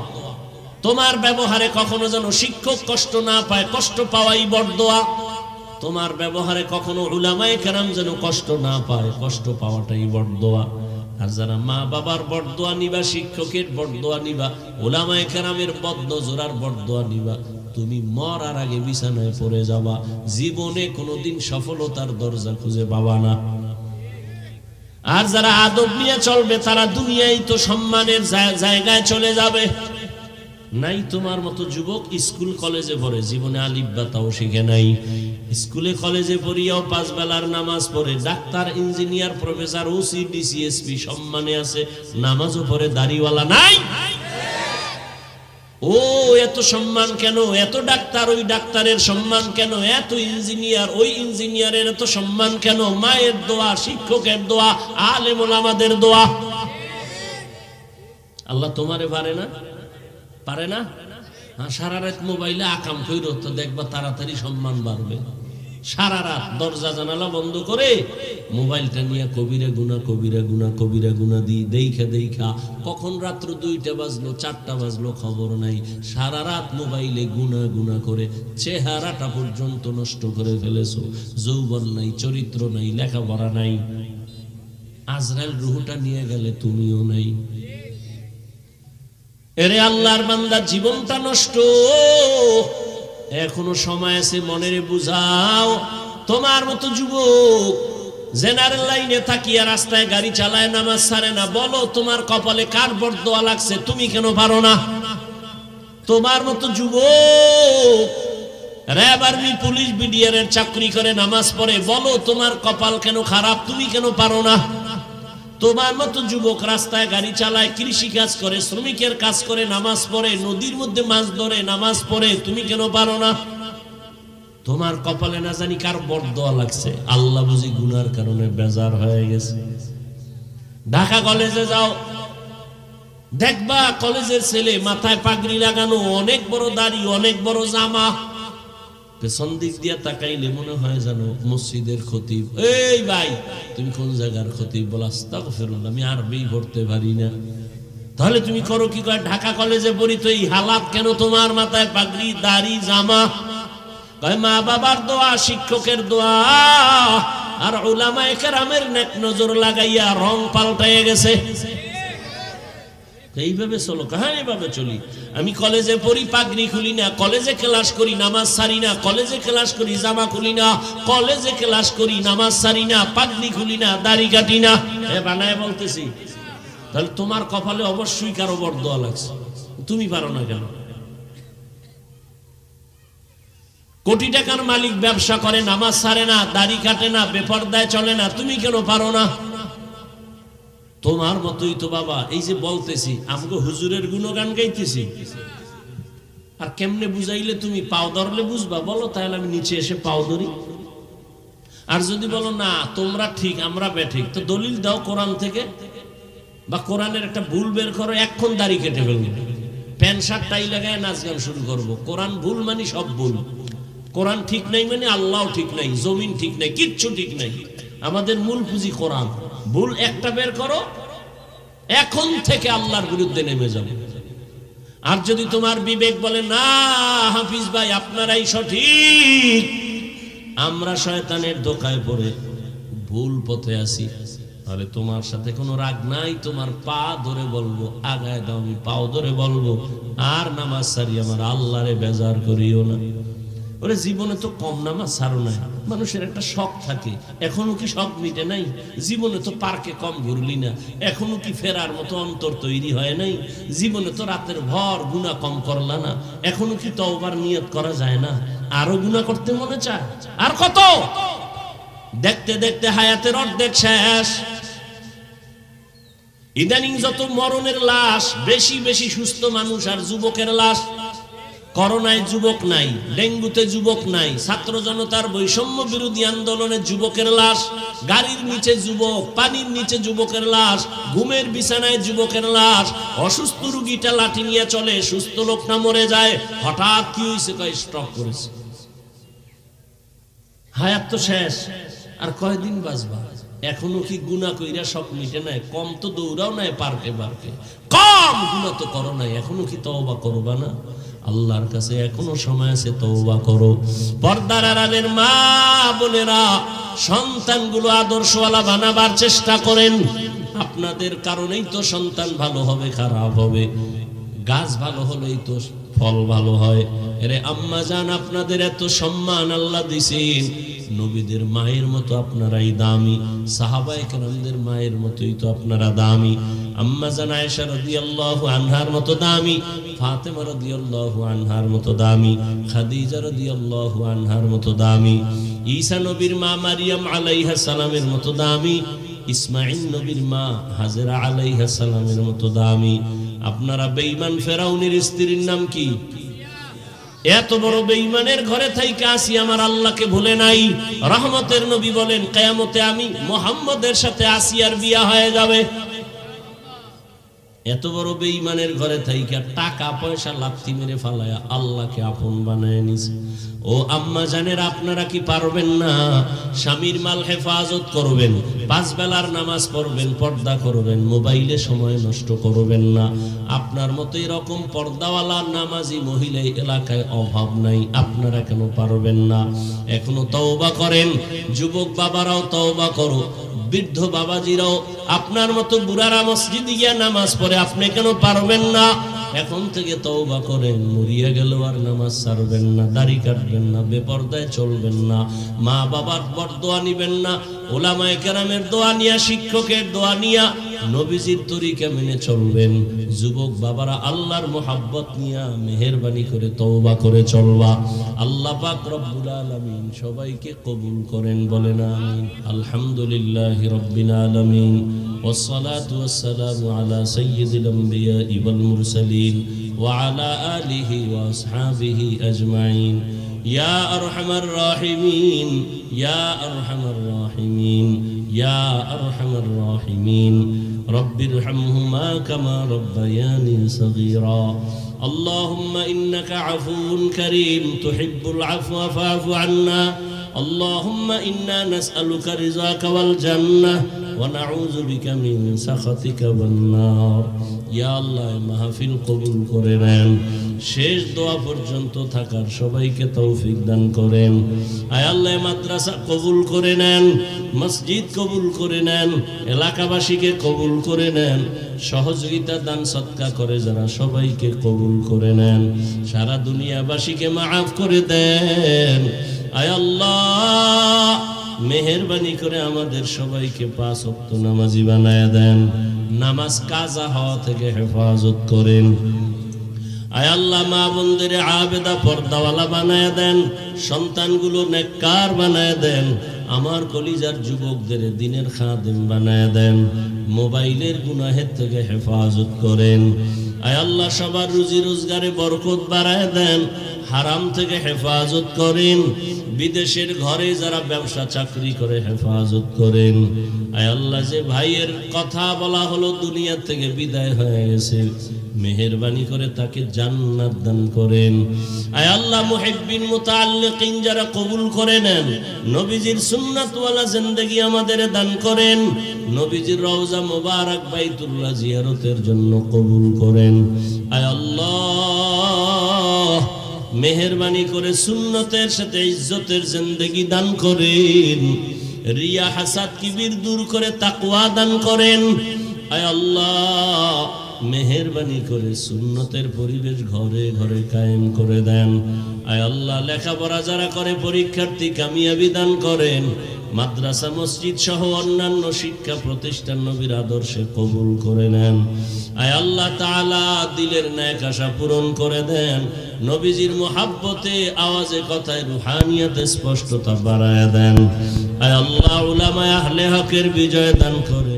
তোমার ব্যবহারে কখনো যেন শিক্ষক কষ্ট না পায়, কষ্ট পাওয়াই বড়দোয়া। তোমার ব্যবহারে কখনো উলামায়ে কেরাম যেন কষ্ট না পায়, কষ্ট পাওয়াটাই বড়দোয়া। আর যারা মা বাবার বড়দোয়া নিবা, শিক্ষকের বড়দোয়া নিবা, উলামায়ে কেরামের বদনজরার বড়দোয়া নিবা, তুমি মরার আগে বিছানায় পড়ে যাবা, জীবনে কোনোদিন সফলতার দরজা খুঁজে পাবা না। আর যারা আদব নিয়ে চলবে, তারা দুনিয়ায় তো সম্মানের জায়গায় চলে যাবে। নাই তোমার মতো যুবক স্কুল কলেজে পড়ে, জীবনে আলিফ বা তাও শিখে নাই, স্কুলে কলেজে পড়িয়াও 5 বেলার নামাজ পড়ে, doctor, engineer, professor, OC, DC, SP সম্মানে আছে, নামাজও পড়ে, দাড়িওয়ালা নাই। ও এত সম্মান কেন? এত ডাক্তার, ওই ডাক্তারের সম্মান কেন? এত ইঞ্জিনিয়ার, ওই ইঞ্জিনিয়ারের এত সম্মান কেন? মায়ের দোয়া, শিক্ষকের দোয়া, আলেম ওলামাদের দোয়া। আল্লাহ তোমারে পারে না? পারে না? সারা রাত মোবাইলে আকাম কইরো, তো দেখবা তাড়াতাড়ি সম্মান বাড়বে। সারা রাত দরজা জানালা বন্ধ করে মোবাইলটা নিয়ে কবিরা গুনা, কবিরা গুনা, কবিরা গুনা দেখা কখন রাত্র 2টা বাজলো, 4টা বাজলো খবর নাই। সারা রাত মোবাইলে গুনা গুনা করে চেহারাটা পর্যন্ত নষ্ট করে ফেলেছো। যৌবন নাই, চরিত্র নাই, লেখাপড়া নাই। আজরাইল রুহটা নিয়ে গেলে তুমিও নাই। এরে আল্লাহর বান্দা, জীবনটা নষ্ট, এখনো সময় আছে, মনের বুঝাও। তোমার মতো যুবক জেনারেল লাইনে থাকিয়া রাস্তায় গাড়ি চালায়, নামাজ ছাড়ে না, বলো তোমার কপালে কার বরদোয়া লাগছে? তুমি কেন পারো না? তোমার মতো যুবক র‍্যাব আর্মি পুলিশ বিডিআর এর চাকরি করে নামাজ পড়ে, বলো তোমার কপাল কেন খারাপ, তুমি কেন পারো না? তোমার মতো যুবক রাস্তায় গাড়ি চালায়, কৃষি কাজ করে, শ্রমিকের কাজ করে, নামাজ পড়ে, নদীর মধ্যে মাছ ধরে নামাজ পড়ে, তুমি কেন পারো না? তোমার কপালে না জানি কার বরদোয়া লাগছে, আল্লাহ বুঝি গুনার কারণে বেজার হয়ে গেছে। ঢাকা কলেজে যাও, দেখবা কলেজের ছেলে মাথায় পাগড়ি লাগানো, অনেক বড় দাড়ি, অনেক বড় জামা, পেছন দিক দিয়া তাকাইলে মনে হয় জানো মসজিদের খতিব। এই ভাই তুমি কোন জায়গার খতিব? বল আস্তাগফিরুল্লাহ, আমি আরবি পড়তে পারি না। তাহলে তুমি করো কি? কয় ঢাকা কলেজে পড়ি তো এই হালাত কেন তোমার? মাথায় পাগড়ি, দাড়ি, জামা। কয় মা বাবার দোয়া, শিক্ষকের দোয়া আর উলামায়ে কেরামের নেক নজর লাগাইয়া রং পাল্টাইয়া গেছে। এইভাবে চলো? হ্যাঁ এইভাবে চলি। আমি কলেজে পড়ি, পাগড়ি খুলি না, কলেজে ক্লাস করি, নামাজ সারি না, কলেজে ক্লাস করি, জামা খুলি না, কলেজে ক্লাস করি, নামাজ সারি না, পাগড়ি খুলি না, দাড়ি কাটি না। বানায় বলতেছি। তাহলে তোমার কপালে অবশ্যই কারো বরদোয়া লাগছে, তুমি পারো না কেন? কোটি টাকার মালিক ব্যবসা করে, নামাজ সারে না, দাড়ি কাটে না, বেপরদায় চলে না, তুমি কেন পারো না? তোমার মতোই তো বাবা। এই যে বলতেছি আমাকে হুজুরের গুণগান গাইতেছি, আর কেমনে বুঝাইলে তুমি পাও ধরলে বুঝবা? বলো তাহলে আমি নিচে এসে পাও ধরি। আর যদি বলো না তোমরা ঠিক আমরা বেঠিক, তো দলিল দাও কোরআন থেকে, বা কোরআনের একটা ভুল বের করো, এক্ষণ দাড়ি কেটে ফেলবো, প্যান্ট শার্ট টাই লাগায় নাচ গান শুরু করবো। কোরআন ভুল মানে সব ভুল, কোরআন ঠিক নাই মানে আল্লাহ ঠিক নাই, জমিন ঠিক নাই, কিচ্ছু ঠিক নাই। আমাদের মূল পুঁজি কোরআন। ভুল একটা বের করো, এখন থেকে আল্লাহর বিরুদ্ধে নেমে যাবে। আর যদি তোমার বিবেক বলে না হাফিজ ভাই আপনারাই সঠিক, আমরা শয়তানের ধোঁকায় পড়ে ভুল পথে আছি, তাহলে তোমার সাথে কোনো রাগ নাই, তোমার পা ধরে বলবো আগায় দাও, আমি পাও ধরে বলবো আর নামাজ সারি আমার আল্লাহরে বেজার করিও না। ওরে জীবনে তো কম নামাজ ছাড়ো নাই, মানুষের একটা শখ থাকে, এখনো কি শখ মিটে নাই? জীবনে তো পার্কে কম ঘুরলি না, এখনো কি ফেরার মতো অন্তর তৈরি হয় নাই? জীবনে তো রাতের ভর গুনাহ কম করলা না, এখনো কি তওবার নিয়ত করা যায় না? আরো গুনাহ করতে মনে চায়? আর কত? দেখতে দেখতে হায়াতের অর্ধেক শেষ। ইদানিং যত মরণের লাশ, বেশি বেশি সুস্থ মানুষ আর যুবকের লাশ। করোনায় যুবক নাই, ডেঙ্গুতে যুবক নাই, ছাত্র জনতার বৈষম্য বিরোধী আন্দোলনে যুবকের লাশ, গাড়ির নিচে যুবক, পানির নিচে যুবকের লাশ, ঘুমের বিছানায় যুবকের লাশ। অসুস্থ রোগীটা লাঠি নিয়ে চলে, সুস্থ লোকটা মরে যায়। হঠাৎ কি হয়েছে? কয় স্ট্রোক করেছে। হায়াত তো শেষ, আর কয়দিন বাঁচবা? এখনো কি গুনাহ কইরা সব মিটে নাই? কম তো দৌড়াও নাই পার্কে পার্কে, কম গুনাহ তো করো নাই, এখনো কি তওবা করবা না? আল্লাহর কাছে এখনো সময় আছে, তওবা করো। পর্দার আড়ালের মা বোনেরা, সন্তানগুলো আদর্শওয়ালা বানাবার চেষ্টা করেন। আপনাদের কারণেই তো সন্তান ভালো হবে, খারাপ হবে। গাছ ভালো হলেই তো ফল ভালো হয়। আরে আম্মা জান, আপনাদের এত সম্মান আল্লাহ দিছেন, নবীদের মায়ের মতো আপনারাই দামি, সাহাবায়ে কেরামদের মায়ের মতোই তো আপনারা দামি। আম্মা জান আয়েশা রাদিয়াল্লাহু আনহার মতো দামি, ফাতেমা রাদিয়াল্লাহু আনহার মতো দামি, খাদিজা রাদিয়াল্লাহু আনহার মতো দামি, ঈসা নবীর মা মারিয়াম আলাইহিস সালামের মতো দামি, ইসমাঈল নবীর মা হাজেরা আলাইহিস সালামের মতো দামি। আপনারা বেঈমান ফেরাউনের স্ত্রীর নাম কি? এত বড় বেঈমানের ঘরে থাইকা আসি আমার আল্লাহকে ভুলে নাই। রহমতের নবী বলেন কিয়ামতে আমি মুহাম্মদের সাথে আসিয়ার বিয়া হয়ে যাবে। এত বড় বেঈমানের ঘরে থাইকা টাকা পয়সা লাথি মেরে ফালায়া আল্লাহকে আপন বানায় নিছে। ও আম্মা জানেরা, আপনারা কি পারবেন না? স্বামীর মাল হেফাজত করবেন, 5 বেলার নামাজ পড়বেন, পর্দা করবেন, মোবাইলে সময় নষ্ট করবেন না। আপনার মতো এরকম পর্দাওয়ালা নামাজি মহিলা এলাকায় অভাব নাই, আপনারা কেন পারবেন না? এখনো তওবা করেন। যুবক বাবারাও তওবা করো, বৃদ্ধ বাবাজিরাও, আপনার মতো বুড়ারা মসজিদে গিয়া নামাজ পড়ে, আপনি কেন পারবেন না? এখন থেকে তওবা করেন। মরিয়া গেল আর নামাজ ছাড়বেন না, দাড়ি কাটবেন না, বেপরদায় চলবেন না, মা বাবার বরদোয়া নিবেন না, উলামায়ে কেরামের দোয়া নিয়া, শিক্ষকের দোয়া নিয়া নবীজির তরিকা মেনে চলবেন। যুবক বাবারা আল্লাহর মোহাব্বত নিয়া মেহেরবানি করে তওবা করে চলবা। আল্লাহ পাক রব্বুল আলামিন সবাইকে কবুল করেন, বলেন আমিন। আলহামদুলিল্লাহি রাব্বিল আলামিন ওয়াসসালাতু ওয়াসসালামু আলা সাইয়্যিদিল আমবিয়াই ওয়াল মুরসালিন ওয়া আলা আলিহি ওয়া আসহাবিহি আজমাইন। ইয়া আরহামার রাহিমিন, ইয়া আরহামার রাহিমিন, ইয়া আরহামার রাহিমিন। রব্বিরহামহুমা কামা রব্বায়ানি সগীরা। আল্লাহুম্মা ইন্নাকা আফুউন কারীম তুহিব্বুল আফওয়া ফা'ফু আন্না। আল্লাহুম্মা ইন্না নাসআলুকা রিযাকা ওয়াল জান্নাহ ওয়া নাউযু বিকা মিন সাখাতিকা ওয়ান নার। ইয়া আল্লাহ, মাহফিল কবুল করে নেন। শেষ দোয়া পর্যন্ত থাকার সবাইকে তৌফিক দান করেন। আয় আল্লাহ, মাদ্রাসা কবুল করে নেন, মসজিদ কবুল করে নেন, এলাকাবাসীকে কবুল করে নেন। সহযোগিতা দান সদকা করে যারা সবাইকে কবুল করে নেন। সারা দুনিয়াবাসীকে মাফ করে দেন। আয় আল্লাহ, মেহেরবানি করে আমাদের সবাইকে 5 ওয়াক্ত নামাজি বানায়া দেন। নামাজ কাজা হওয়া থেকে হেফাজত করেন। আয় আল্লাহ, মা বোনদের আবেদা পর্দাওয়ালা বানায়া দেন। সন্তানগুলো নেককার বানায়া দেন। আমার কলিজার যুবকদের দিনের খাদেম বানায়া দেন। মোবাইলের গুনাহের থেকে হেফাজত করেন। আয় আল্লাহ, সবার রুজি রোজগারে বরকত বাড়ায় দেন। হারাম থেকে হেফাজত করেন। বিদেশের ঘরে যারা ব্যবসা চাকরি করে হেফাজত করেন। আয় আল্লাহ, যে ভাইয়ের কথা বলা হলো দুনিয়া থেকে বিদায় হয়ে গেছে, মেহেরবানি করে তাকে জান্নাত দান করেন। আয় আল্লাহ, মুহিব্বিন মুতাআল্লিকিন যারা কবুল করে নেন, নবীজির সুন্নাতওয়ালা জিন্দেগি আমাদের দান করেন। নবীজির রওজা মুবারক বাইতুল্লাহ জিয়ারতের জন্য কবুল করেন। আয় আল্লাহ, মেহেরবানি করে সুন্নতের সাথে ইজ্জতের জিন্দেগি দান করেন। রিয়া হাসাদ কিবির দূর করে তাকওয়া দান করেন। আয় আল্লাহ, মেহেরবানি করে সুন্নতের পরিবেশ ঘরে ঘরে কায়েম করে দেন। আয় আল্লাহ, লেখাপড়া যারা করে পরীক্ষার্থী কামিয়াবি দান করেন। মাদ্রাসা মসজিদ সহ অন্যান্য শিক্ষা প্রতিষ্ঠান নবীর আদর্শে কবুল করে নেন। আয় আল্লাহ তাআলা, দিলের ন্যাক আশা পূরণ করে দেন। নবীজির মুহাব্বতে আওয়াজে কথায় রুহানিয়াতে স্পষ্টতা বাড়ায় দেন। আয় আল্লাহ, উলামায়ে আহলে হকের বিজয় দান করে